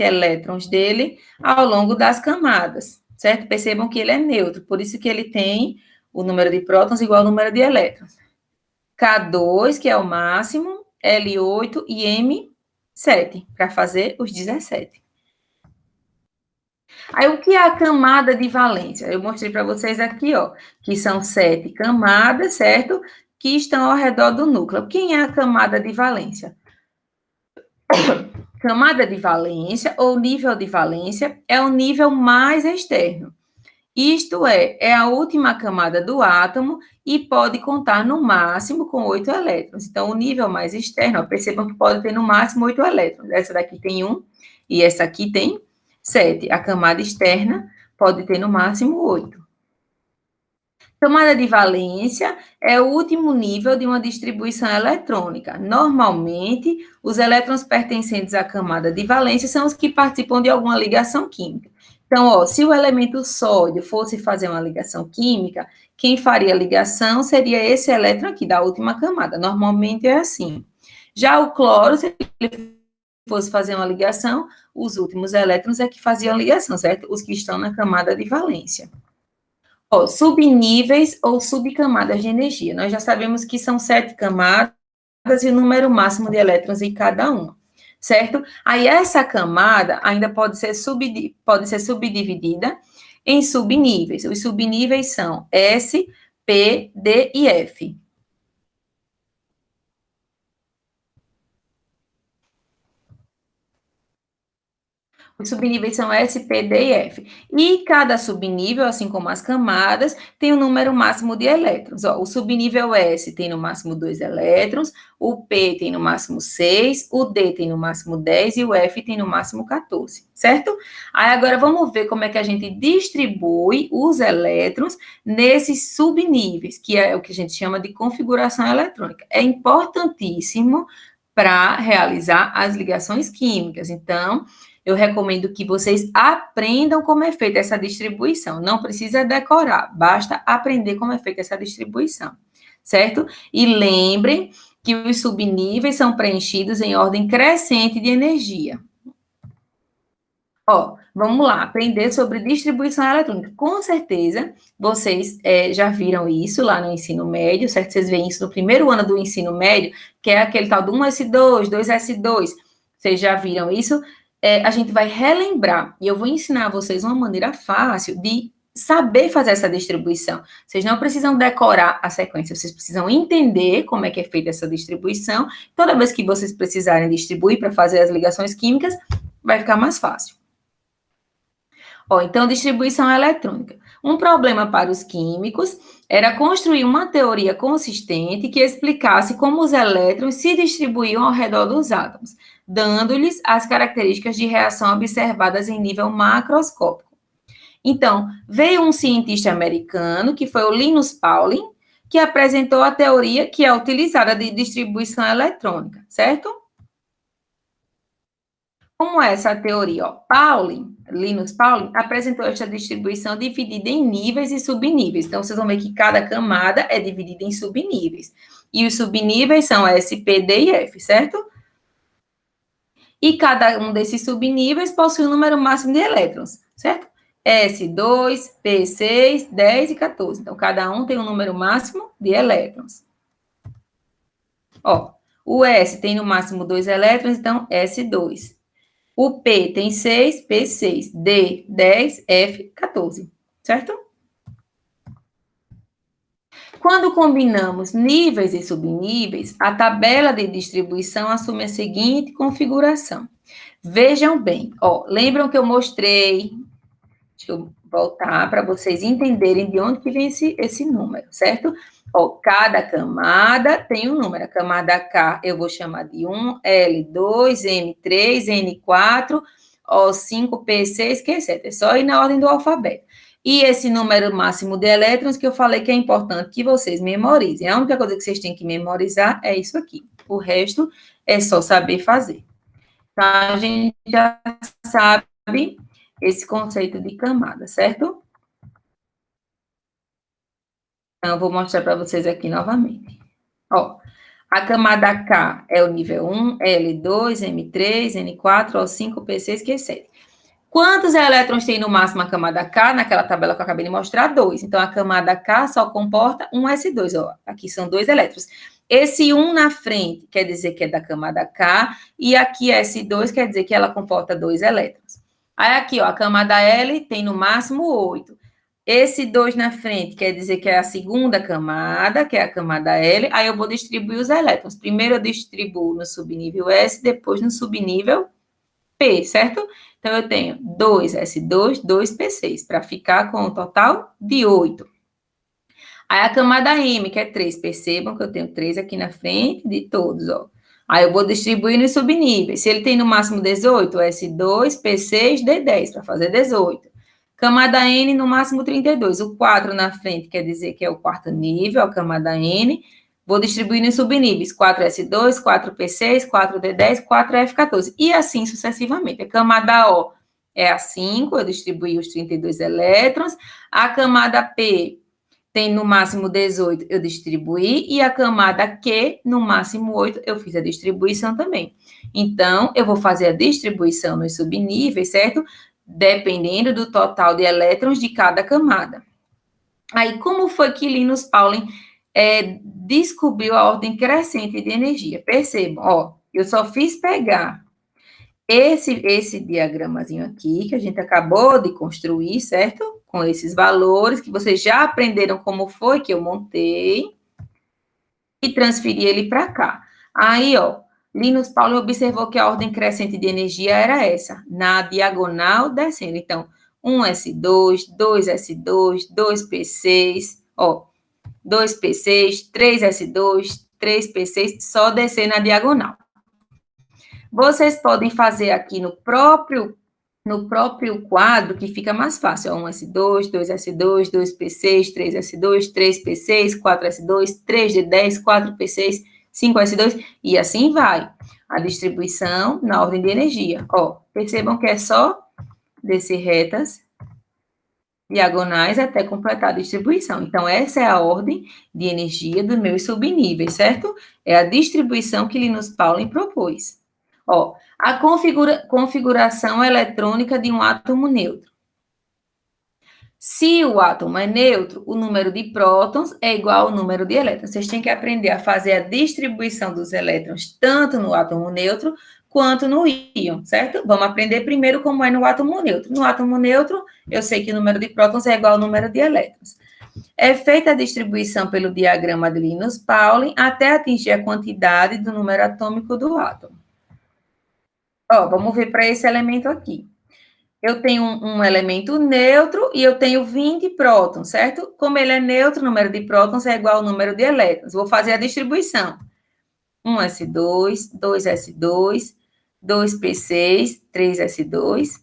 elétrons dele ao longo das camadas, certo? Percebam que ele é neutro, por isso que ele tem o número de prótons igual ao número de elétrons. K2, que é o máximo, L8 e M7, para fazer os 17. Aí, o que é a camada de valência? Eu mostrei para vocês aqui, ó, que são 7 camadas, certo? Que estão ao redor do núcleo. Quem é a camada de valência? Camada de valência ou nível de valência é o nível mais externo. Isto é a última camada do átomo e pode contar no máximo com 8 elétrons. Então, o nível mais externo, ó, percebam que pode ter no máximo 8 elétrons. Essa daqui tem 1 e essa aqui tem 7. A camada externa pode ter no máximo 8. Camada de valência é o último nível de uma distribuição eletrônica. Normalmente, os elétrons pertencentes à camada de valência são os que participam de alguma ligação química. Então, ó, se o elemento sódio fosse fazer uma ligação química, quem faria a ligação seria esse elétron aqui, da última camada. Normalmente é assim. Já o cloro, se ele fosse fazer uma ligação, os últimos elétrons é que faziam a ligação, certo? Os que estão na camada de valência. Ó, subníveis ou subcamadas de energia. Nós já sabemos que são 7 camadas e o número máximo de elétrons em cada uma, certo? Aí essa camada ainda pode ser subdividida em subníveis. Os subníveis são S, P, D e F. Os subníveis são S, P, D e F. E cada subnível, assim como as camadas, tem um número máximo de elétrons. Ó, o subnível S tem no máximo 2 elétrons, o P tem no máximo 6, o D tem no máximo 10 e o F tem no máximo 14, certo? Aí agora vamos ver como é que a gente distribui os elétrons nesses subníveis, que é o que a gente chama de configuração eletrônica. É importantíssimo para realizar as ligações químicas. Então, eu recomendo que vocês aprendam como é feita essa distribuição. Não precisa decorar, basta aprender como é feita essa distribuição, certo? E lembrem que os subníveis são preenchidos em ordem crescente de energia. Ó, vamos lá, aprender sobre distribuição eletrônica. Com certeza, vocês já viram isso lá no ensino médio, certo? Vocês veem isso no primeiro ano do ensino médio, que é aquele tal do 1s2, 2s2. Vocês já viram isso? A gente vai relembrar, e eu vou ensinar a vocês uma maneira fácil de saber fazer essa distribuição. Vocês não precisam decorar a sequência, vocês precisam entender como é que é feita essa distribuição. Toda vez que vocês precisarem distribuir para fazer as ligações químicas, vai ficar mais fácil. Ó, então, distribuição eletrônica. Um problema para os químicos era construir uma teoria consistente que explicasse como os elétrons se distribuíam ao redor dos átomos, dando-lhes as características de reação observadas em nível macroscópico. Então, veio um cientista americano, que foi o Linus Pauling, que apresentou a teoria que é utilizada de distribuição eletrônica, certo? Como é essa teoria? Ó, Linus Pauling, apresentou esta distribuição dividida em níveis e subníveis. Então, vocês vão ver que cada camada é dividida em subníveis. E os subníveis são S, P, D e F, certo? E cada um desses subníveis possui um número máximo de elétrons, certo? S2, P6, 10 e 14. Então, cada um tem um número máximo de elétrons. Ó, o S tem no máximo 2 elétrons, então S2. O P tem 6, P6, D, 10, F, 14, certo? Quando combinamos níveis e subníveis, a tabela de distribuição assume a seguinte configuração. Vejam bem, ó, lembram que eu mostrei, deixa eu voltar para vocês entenderem de onde que vem esse número, certo? Ó, cada camada tem um número. A camada K eu vou chamar de 1, L2, M3, N4, O5, P6, Q7. É só ir na ordem do alfabeto. E esse número máximo de elétrons que eu falei que é importante que vocês memorizem. A única coisa que vocês têm que memorizar é isso aqui. O resto é só saber fazer. Tá? A gente já sabe esse conceito de camada, certo? Então, eu vou mostrar para vocês aqui novamente. Ó, a camada K é o nível 1, L2, M3, N4, O5, P6, Q7. Quantos elétrons tem no máximo a camada K? Naquela tabela que eu acabei de mostrar, 2. Então, a camada K só comporta um S2. Ó, aqui são 2 elétrons. Esse 1 na frente quer dizer que é da camada K, e aqui S2 quer dizer que ela comporta 2 elétrons. Aí aqui, ó, a camada L tem no máximo 8. Esse 2 na frente quer dizer que é a segunda camada, que é a camada L. Aí eu vou distribuir os elétrons. Primeiro eu distribuo no subnível S, depois no subnível P, certo? Então, eu tenho 2S2, 2P6, para ficar com um total de 8. Aí a camada M, que é 3. Percebam que eu tenho 3 aqui na frente de todos, ó. Aí eu vou distribuir nos subníveis. Se ele tem no máximo 18, S2, P6, D10, para fazer 18. Camada N, no máximo 32. O 4 na frente quer dizer que é o quarto nível, a camada N. Vou distribuir nos subníveis. 4S2, 4P6, 4D10, 4F14. E assim sucessivamente. A camada O é a 5, eu distribuí os 32 elétrons. A camada P tem no máximo 18, eu distribuí, e a camada Q, no máximo 8, eu fiz a distribuição também. Então, eu vou fazer a distribuição nos subníveis, certo? Dependendo do total de elétrons de cada camada. Aí, como foi que Linus Pauling descobriu a ordem crescente de energia? Percebam, ó, eu só fiz pegar esse diagramazinho aqui, que a gente acabou de construir, certo? Com esses valores, que vocês já aprenderam como foi que eu montei, e transferi ele para cá. Aí, ó, Linus Pauling observou que a ordem crescente de energia era essa, na diagonal descendo. Então, 1S2, 2S2, 2P6, ó, 2P6, 3S2, 3P6, só descer na diagonal. Vocês podem fazer aqui no próprio quadro, que fica mais fácil. 1S2, 2S2, 2P6, 3S2, 3P6, 4S2, 3D10, 4P6, 5S2, e assim vai. A distribuição na ordem de energia. Ó, percebam que é só descer retas diagonais até completar a distribuição. Então, essa é a ordem de energia dos meus subníveis, certo? É a distribuição que Linus Pauling propôs. Ó, a configuração eletrônica de um átomo neutro. Se o átomo é neutro, o número de prótons é igual ao número de elétrons. Vocês têm que aprender a fazer a distribuição dos elétrons tanto no átomo neutro quanto no íon, certo? Vamos aprender primeiro como é no átomo neutro. No átomo neutro, eu sei que o número de prótons é igual ao número de elétrons. É feita a distribuição pelo diagrama de Linus Pauling até atingir a quantidade do número atômico do átomo. Ó, vamos ver para esse elemento aqui. Eu tenho um elemento neutro e eu tenho 20 prótons, certo? Como ele é neutro, o número de prótons é igual ao número de elétrons. Vou fazer a distribuição. 1S2, 2S2, 2P6, 3S2,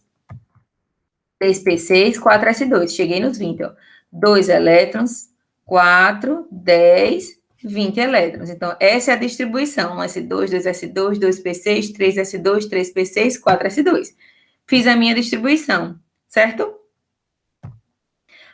3P6, 4S2. Cheguei nos 20, ó. 2 elétrons, 4, 10, 20 elétrons. Então, essa é a distribuição. 1S2, 2S2, 2P6, 3S2, 3P6, 4S2. Fiz a minha distribuição, certo?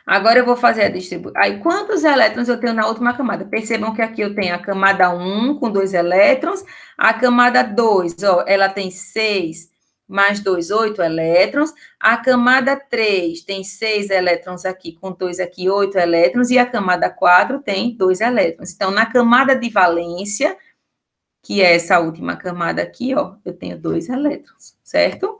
Agora eu vou fazer a distribuição. Aí, quantos elétrons eu tenho na última camada? Percebam que aqui eu tenho a camada 1 com 2 elétrons, a camada 2, ó, ela tem 6 mais 2, 8 elétrons, a camada 3 tem 6 elétrons aqui, com 2 aqui, 8 elétrons, e a camada 4 tem 2 elétrons. Então, na camada de valência, que é essa última camada aqui, ó, eu tenho 2 elétrons, certo?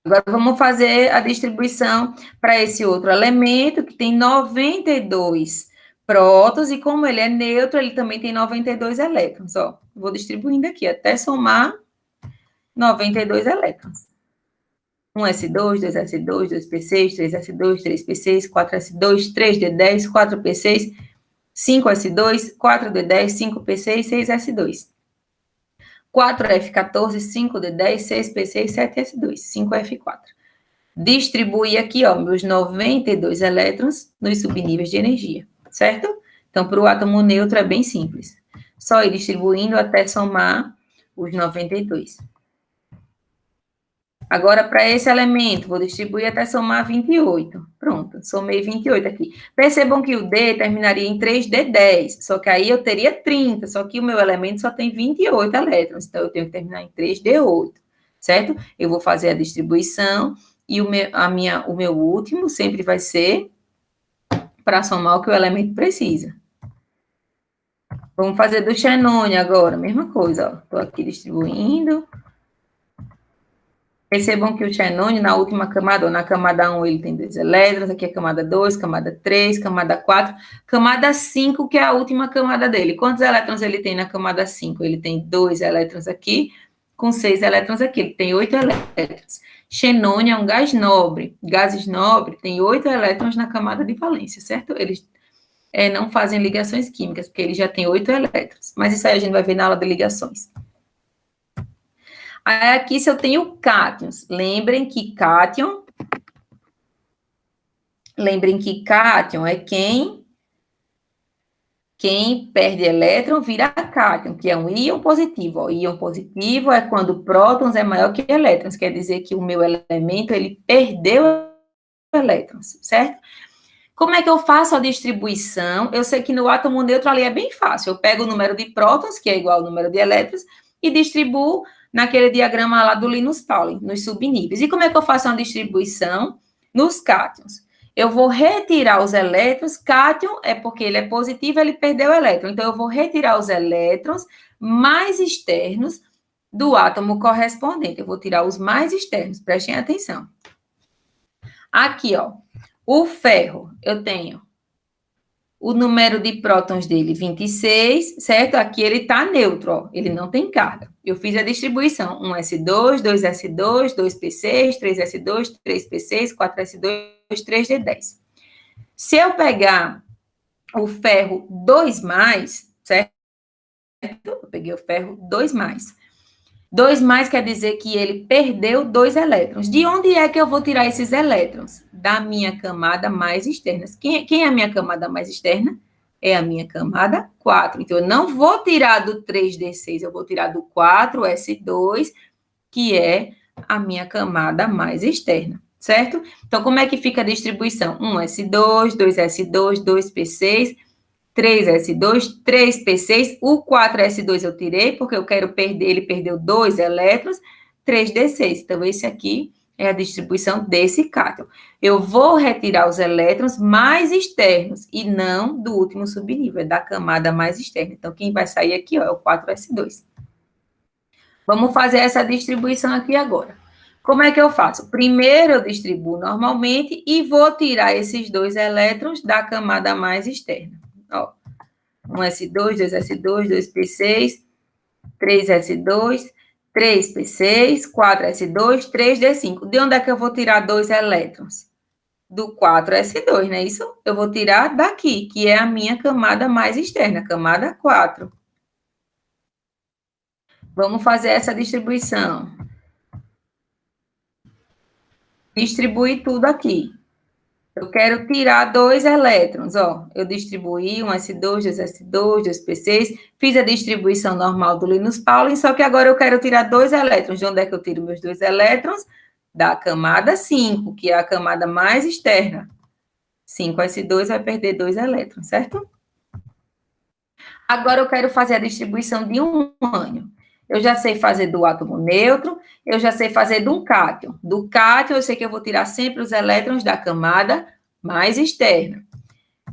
Agora, vamos fazer a distribuição para esse outro elemento, que tem 92 prótons, e como ele é neutro, ele também tem 92 elétrons, ó. Vou distribuindo aqui, até somar 92 elétrons. 1S2, 2S2, 2P6, 3S2, 3P6, 4S2, 3D10, 4P6, 5S2, 4D10, 5P6, 6S2. 4F14, 5D10, 6P6, 7S2, 5F4. Distribuir aqui, ó, meus 92 elétrons nos subníveis de energia, certo? Então, para o átomo neutro é bem simples. Só ir distribuindo até somar os 92. Agora, para esse elemento, vou distribuir até somar 28. Pronto, somei 28 aqui. Percebam que o D terminaria em 3D10, só que aí eu teria 30, só que o meu elemento só tem 28 elétrons, então eu tenho que terminar em 3D8, certo? Eu vou fazer a distribuição e o meu último sempre vai ser para somar o que o elemento precisa. Vamos fazer do xenônio agora, mesma coisa, ó. Estou aqui distribuindo. Percebam que o xenônio, na última camada, ou na camada 1, ele tem 2 elétrons, aqui é camada 2, camada 3, camada 4, camada 5, que é a última camada dele. Quantos elétrons ele tem na camada 5? Ele tem 2 elétrons aqui, com 6 elétrons aqui, ele tem 8 elétrons. Xenônio é um gás nobre. Gases nobres têm 8 elétrons na camada de valência, certo? Eles não fazem ligações químicas, porque ele já tem 8 elétrons. Mas isso aí a gente vai ver na aula de ligações. Aí aqui, se eu tenho cátions, lembrem que cátion é quem perde elétron vira cátion, que é um íon positivo. Ó. Íon positivo é quando prótons é maior que elétrons, quer dizer que o meu elemento, ele perdeu elétrons, certo? Como é que eu faço a distribuição? Eu sei que no átomo neutro ali é bem fácil. Eu pego o número de prótons, que é igual ao número de elétrons, e distribuo naquele diagrama lá do Linus Pauling, nos subníveis. E como é que eu faço uma distribuição nos cátions? Eu vou retirar os elétrons, cátion é porque ele é positivo, ele perdeu o elétron. Então, eu vou retirar os elétrons mais externos do átomo correspondente. Eu vou tirar os mais externos, prestem atenção. Aqui, ó, o ferro, eu tenho o número de prótons dele, 26, certo? Aqui ele está neutro, ó, ele não tem carga. Eu fiz a distribuição, 1s2, 2s2, 2p6, 3s2, 3p6, 4s2, 3d10. Se eu pegar o ferro 2+, certo? Eu peguei o ferro 2+. 2+ quer dizer que ele perdeu 2 elétrons. De onde é que eu vou tirar esses elétrons? Da minha camada mais externa. Quem é a minha camada mais externa? É a minha camada 4. Então, eu não vou tirar do 3d6, eu vou tirar do 4s2, que é a minha camada mais externa, certo? Então, como é que fica a distribuição? 1s2, 2s2, 2p6, 3s2, 3p6, o 4s2 eu tirei, porque eu quero perder, ele perdeu 2 elétrons, 3d6. Então, esse aqui é a distribuição desse cátion. Eu vou retirar os elétrons mais externos, e não do último subnível, é da camada mais externa. Então, quem vai sair aqui, ó, é o 4s2. Vamos fazer essa distribuição aqui agora. Como é que eu faço? Primeiro, eu distribuo normalmente e vou tirar esses 2 elétrons da camada mais externa. Ó, 1s2, 2s2, 2p6, 3s2, 3p6, 4s2, 3d5. De onde é que eu vou tirar 2 elétrons? Do 4s2, não é isso? Eu vou tirar daqui, que é a minha camada mais externa, camada 4. Vamos fazer essa distribuição. Distribuir tudo aqui. Eu quero tirar 2 elétrons, ó. Eu distribuí 1s2, 2s2, 2p6, fiz a distribuição normal do Linus Pauling, só que agora eu quero tirar 2 elétrons. De onde é que eu tiro meus 2 elétrons? Da camada 5, que é a camada mais externa. 5s2 vai perder 2 elétrons, certo? Agora eu quero fazer a distribuição de um ânion. Eu já sei fazer do átomo neutro, eu já sei fazer de um cátion. Do cátion, eu sei que eu vou tirar sempre os elétrons da camada mais externa.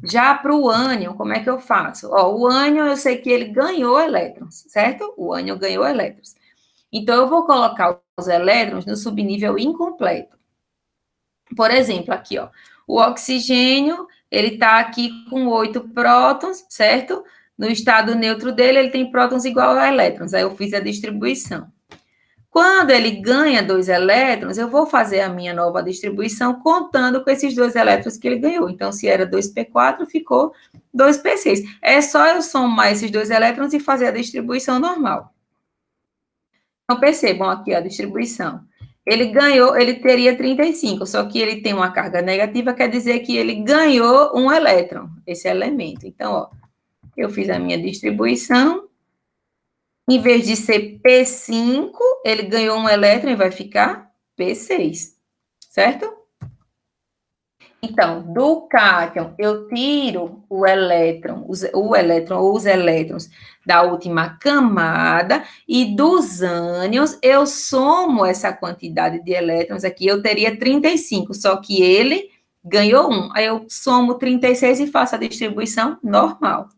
Já para o ânion, como é que eu faço? Ó, o ânion, eu sei que ele ganhou elétrons, certo? O ânion ganhou elétrons. Então, eu vou colocar os elétrons no subnível incompleto. Por exemplo, aqui, ó, o oxigênio, ele está aqui com 8 prótons, certo? No estado neutro dele, ele tem prótons igual a elétrons. Aí eu fiz a distribuição. Quando ele ganha 2 elétrons, eu vou fazer a minha nova distribuição contando com esses 2 elétrons que ele ganhou. Então, se era 2p4, ficou 2p6. É só eu somar esses 2 elétrons e fazer a distribuição normal. Então, percebam aqui a distribuição. Ele ganhou, ele teria 35, só que ele tem uma carga negativa, quer dizer que ele ganhou um elétron, esse elemento. Então, ó, eu fiz a minha distribuição. Em vez de ser P5, ele ganhou um elétron e vai ficar P6, certo? Então, do cátion, eu tiro o elétron ou os elétrons da última camada, e dos ânions, eu somo essa quantidade de elétrons aqui, eu teria 35, só que ele ganhou 1. Aí eu somo 36 e faço a distribuição normal.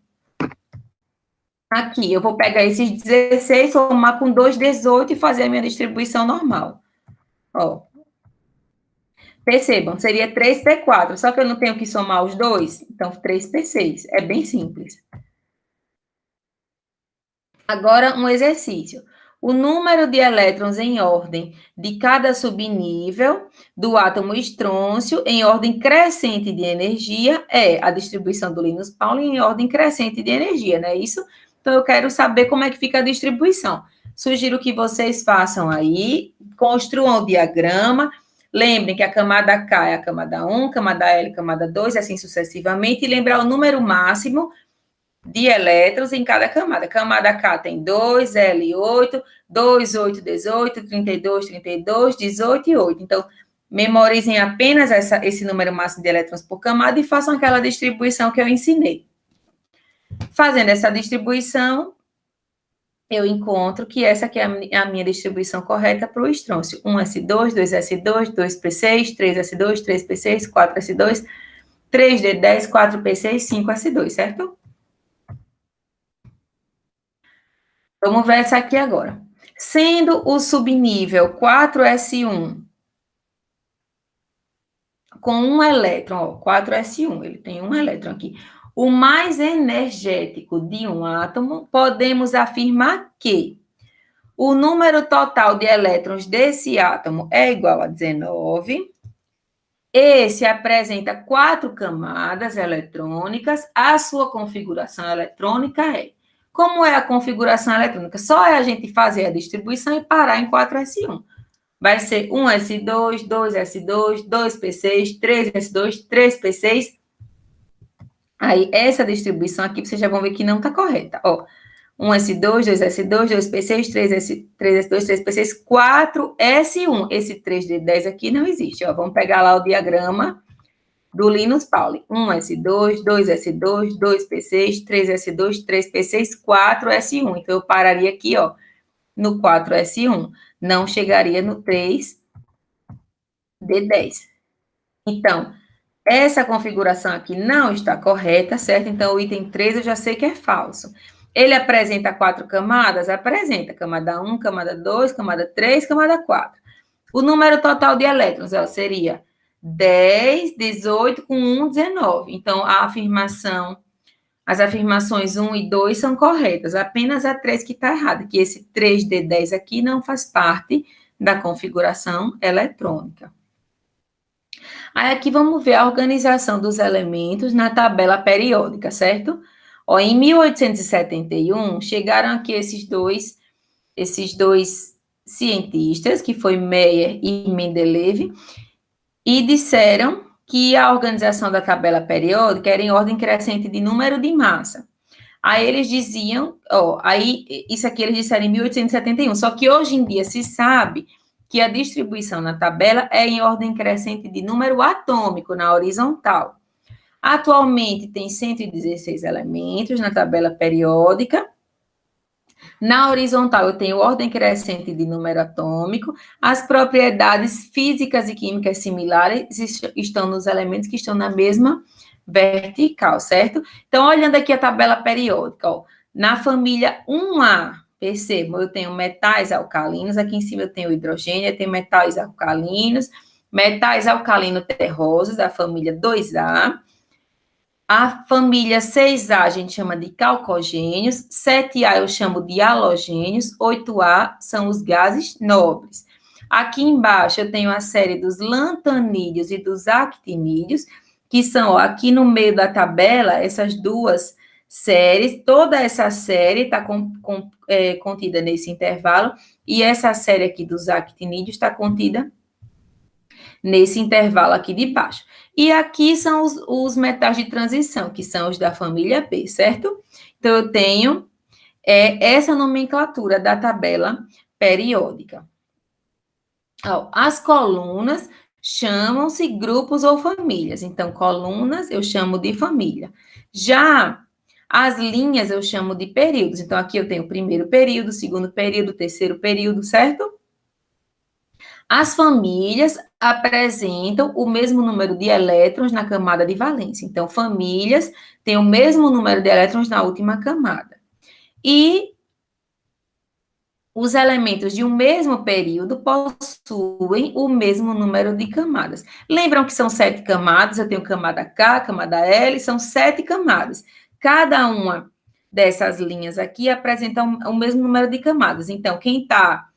Aqui, eu vou pegar esses 16, somar com 2, 18 e fazer a minha distribuição normal. Ó, percebam, seria 3p4, só que eu não tenho que somar os dois, então 3p6. É bem simples. Agora, um exercício. O número de elétrons em ordem de cada subnível do átomo estrôncio em ordem crescente de energia é a distribuição do Linus Pauling em ordem crescente de energia, não é isso? Então, eu quero saber como é que fica a distribuição. Sugiro que vocês façam aí, construam o diagrama. Lembrem que a camada K é a camada 1, camada L, camada 2, assim sucessivamente, e lembrar o número máximo de elétrons em cada camada. Camada K tem 2, L 8, 2, 8, 18, 32, 32, 18 e 8. Então, memorizem apenas esse número máximo de elétrons por camada e façam aquela distribuição que eu ensinei. Fazendo essa distribuição, eu encontro que essa aqui é a minha distribuição correta para o estrôncio. 1s2, 2s2, 2p6, 3s2, 3p6, 4s2, 3d10, 4p6, 5s2, certo? Vamos ver essa aqui agora. Sendo o subnível 4s1 com um elétron, ó, 4s1, ele tem um elétron aqui, o mais energético de um átomo, podemos afirmar que o número total de elétrons desse átomo é igual a 19. Esse apresenta 4 camadas eletrônicas, a sua configuração eletrônica é. Como é a configuração eletrônica? Só é a gente fazer a distribuição e parar em 4s1. Vai ser 1s2, 2s2, 2p6, 3s2, 3p6. Aí, essa distribuição aqui, vocês já vão ver que não está correta. Ó, 1s2, 2s2, 2p6, 3s2, 3p6, 4s1. Esse 3d10 aqui não existe. Ó, vamos pegar lá o diagrama do Linus Pauling. 1s2, 2s2, 2p6, 3s2, 3p6, 4s1. Então, eu pararia aqui, ó, no 4s1. Não chegaria no 3d10. Então, essa configuração aqui não está correta, certo? Então, o item 3 eu já sei que é falso. Ele apresenta 4 camadas? Apresenta. Camada 1, camada 2, camada 3, camada 4. O número total de elétrons ó, seria 10, 18 com 1, 19. Então, as afirmações 1 e 2 são corretas. Apenas a 3 que está errada, que esse 3D10 aqui não faz parte da configuração eletrônica. Aí aqui vamos ver a organização dos elementos na tabela periódica, certo? Ó, em 1871, chegaram aqui esses dois cientistas, que foi Meyer e Mendeleev, e disseram que a organização da tabela periódica era em ordem crescente de número de massa. Aí eles diziam, ó, aí isso aqui eles disseram em 1871, só que hoje em dia se sabe que a distribuição na tabela é em ordem crescente de número atômico, na horizontal. Atualmente tem 116 elementos na tabela periódica. Na horizontal, eu tenho ordem crescente de número atômico. As propriedades físicas e químicas similares estão nos elementos que estão na mesma vertical, certo? Então, olhando aqui a tabela periódica, ó, na família 1A, percebam, eu tenho metais alcalinos, aqui em cima eu tenho hidrogênio, eu tenho metais alcalinos terrosos, da família 2A. A família 6A a gente chama de calcogênios, 7A eu chamo de halogênios, 8A são os gases nobres. Aqui embaixo eu tenho a série dos lantanídeos e dos actinídeos, que são, ó, aqui no meio da tabela, essas duas séries, toda essa série está contida nesse intervalo, e essa série aqui dos actinídeos está contida nesse intervalo aqui de baixo. E aqui são os metais de transição, que são os da família B, certo? Então, eu tenho essa nomenclatura da tabela periódica. As colunas chamam-se grupos ou famílias. Então, colunas eu chamo de família. Já as linhas eu chamo de períodos. Então, aqui eu tenho o primeiro período, segundo período, terceiro período, certo? As famílias apresentam o mesmo número de elétrons na camada de valência. Então, famílias têm o mesmo número de elétrons na última camada. E os elementos de um mesmo período possuem o mesmo número de camadas. Lembram que são 7 camadas? Eu tenho camada K, camada L, são 7 camadas. Cada uma dessas linhas aqui apresenta o mesmo número de camadas. Então, quem está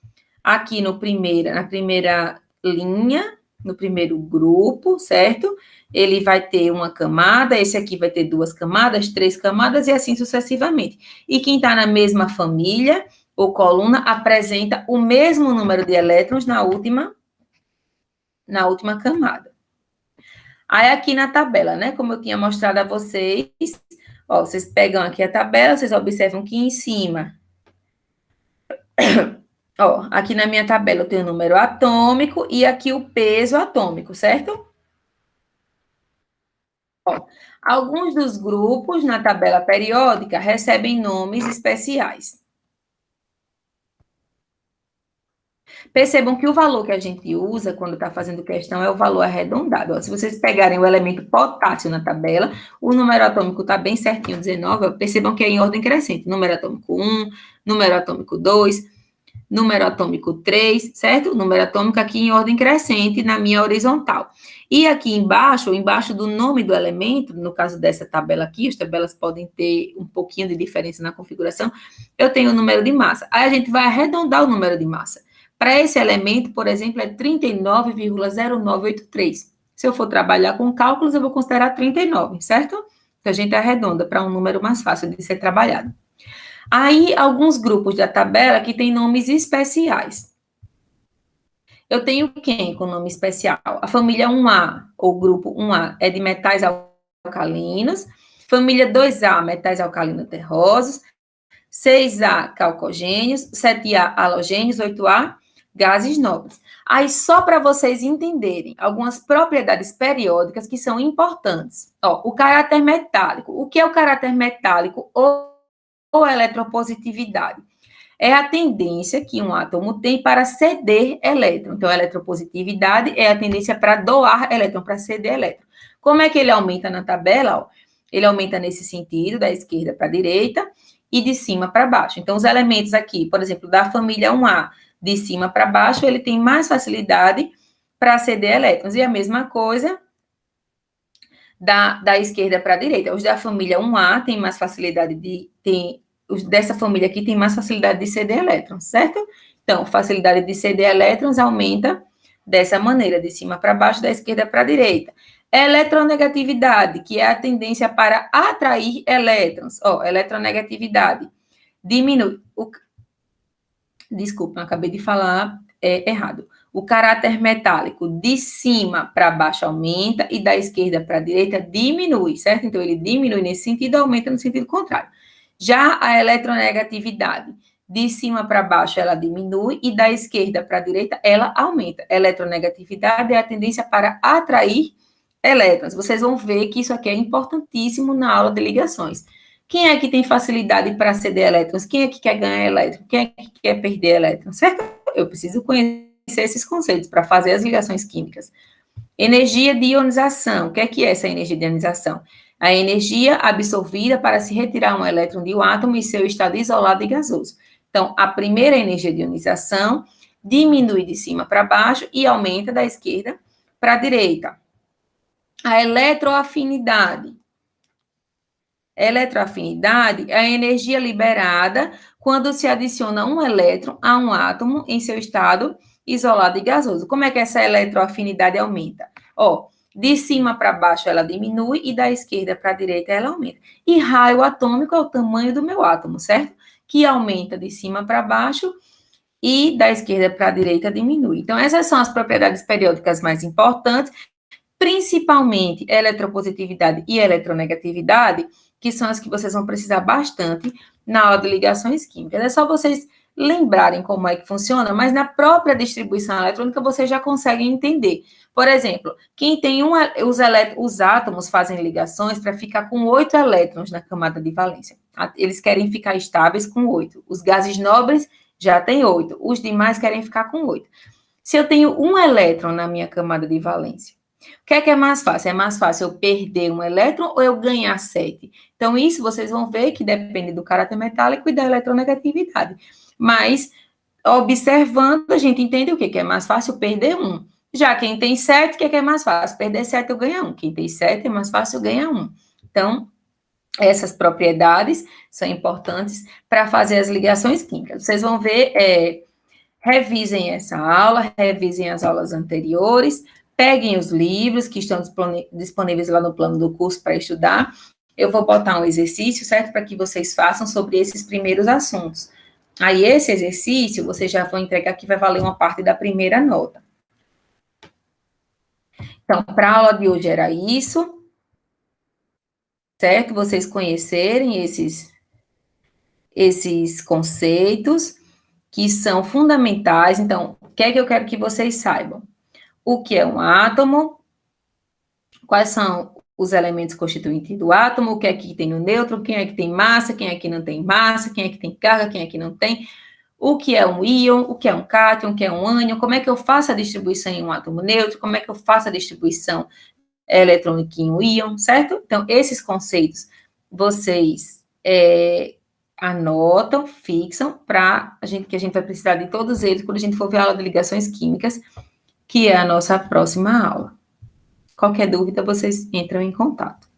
aqui na primeira linha, no primeiro grupo, certo? Ele vai ter uma camada, esse aqui vai ter 2 camadas, 3 camadas e assim sucessivamente. E quem está na mesma família ou coluna apresenta o mesmo número de elétrons na última camada. Aí aqui na tabela, né, como eu tinha mostrado a vocês, ó, vocês pegam aqui a tabela, vocês observam que em cima, ó, aqui na minha tabela eu tenho o número atômico e aqui o peso atômico, certo? Ó, alguns dos grupos na tabela periódica recebem nomes especiais. Percebam que o valor que a gente usa quando está fazendo questão é o valor arredondado. Ó, se vocês pegarem o elemento potássio na tabela, o número atômico está bem certinho, 19. Ó, percebam que é em ordem crescente. Número atômico 1, número atômico 2, número atômico 3, certo? Número atômico aqui em ordem crescente na minha horizontal. E aqui embaixo do nome do elemento, no caso dessa tabela aqui, as tabelas podem ter um pouquinho de diferença na configuração, eu tenho o número de massa. Aí a gente vai arredondar o número de massa. Para esse elemento, por exemplo, é 39,0983. Se eu for trabalhar com cálculos, eu vou considerar 39, certo? Então, a gente arredonda para um número mais fácil de ser trabalhado. Aí, alguns grupos da tabela que têm nomes especiais. Eu tenho quem com nome especial? A família 1A, ou grupo 1A, é de metais alcalinos. Família 2A, metais alcalinos terrosos. 6A, calcogênios. 7A, halogênios. 8A, gases nobres. Aí, só para vocês entenderem algumas propriedades periódicas que são importantes. Ó, o caráter metálico. O que é o caráter metálico ou eletropositividade? É a tendência que um átomo tem para ceder elétron. Então, a eletropositividade é a tendência para doar elétron, para ceder elétron. Como é que ele aumenta na tabela? Ó, ele aumenta nesse sentido, da esquerda para a direita e de cima para baixo. Então, os elementos aqui, por exemplo, da família 1A, de cima para baixo, ele tem mais facilidade para ceder elétrons. E a mesma coisa da esquerda para a direita. Os da família 1A têm mais facilidade os dessa família aqui tem mais facilidade de ceder elétrons, certo? Então, facilidade de ceder elétrons aumenta dessa maneira, de cima para baixo, da esquerda para a direita. Eletronegatividade, que é a tendência para atrair elétrons. Ó, eletronegatividade diminui. Desculpa, eu acabei de falar errado. O caráter metálico de cima para baixo aumenta e da esquerda para a direita diminui, certo? Então, ele diminui nesse sentido, aumenta no sentido contrário. Já a eletronegatividade, de cima para baixo, ela diminui e da esquerda para a direita, ela aumenta. Eletronegatividade é a tendência para atrair elétrons. Vocês vão ver que isso aqui é importantíssimo na aula de ligações. Quem é que tem facilidade para ceder elétrons? Quem é que quer ganhar elétrons? Quem é que quer perder elétrons? Certo? Eu preciso conhecer esses conceitos para fazer as ligações químicas. Energia de ionização. O que é essa energia de ionização? A energia absorvida para se retirar um elétron de um átomo em seu estado isolado e gasoso. Então, a primeira energia de ionização diminui de cima para baixo e aumenta da esquerda para a direita. A eletroafinidade. Eletroafinidade é a energia liberada quando se adiciona um elétron a um átomo em seu estado isolado e gasoso. Como é que essa eletroafinidade aumenta? Ó, de cima para baixo ela diminui e da esquerda para a direita ela aumenta. E raio atômico é o tamanho do meu átomo, certo? Que aumenta de cima para baixo e da esquerda para a direita diminui. Então, essas são as propriedades periódicas mais importantes, principalmente eletropositividade e eletronegatividade, que são as que vocês vão precisar bastante na aula de ligações químicas. É só vocês lembrarem como é que funciona, mas na própria distribuição eletrônica vocês já conseguem entender. Por exemplo, quem tem os átomos fazem ligações para ficar com 8 elétrons na camada de valência. Eles querem ficar estáveis com 8. Os gases nobres já têm 8. Os demais querem ficar com 8. Se eu tenho um elétron na minha camada de valência, o que é mais fácil? É mais fácil eu perder um elétron ou eu ganhar 7? Então, isso vocês vão ver que depende do caráter metálico e da eletronegatividade. Mas observando, a gente entende o quê? Que é mais fácil perder um. Já quem tem 7, o que é mais fácil? Perder 7 ou ganhar um. Quem tem 7 é mais fácil ganhar um. Então, essas propriedades são importantes para fazer as ligações químicas. Vocês vão ver, revisem essa aula, revisem as aulas anteriores, peguem os livros que estão disponíveis lá no plano do curso para estudar. Eu vou botar um exercício, certo? Para que vocês façam sobre esses primeiros assuntos. Aí, esse exercício, vocês já vão entregar que vai valer uma parte da primeira nota. Então, para a aula de hoje era isso, certo? Vocês conhecerem esses conceitos que são fundamentais. Então, o que é que eu quero que vocês saibam? O que é um átomo, quais são os elementos constituintes do átomo, o que é que tem no nêutron, quem é que tem massa, quem é que não tem massa, quem é que tem carga, quem é que não tem, o que é um íon, o que é um cátion, o que é um ânion, como é que eu faço a distribuição em um átomo neutro, como é que eu faço a distribuição eletrônica em um íon, certo? Então, esses conceitos vocês anotam, fixam, que a gente vai precisar de todos eles quando a gente for ver a aula de ligações químicas, que é a nossa próxima aula. Qualquer dúvida, vocês entram em contato.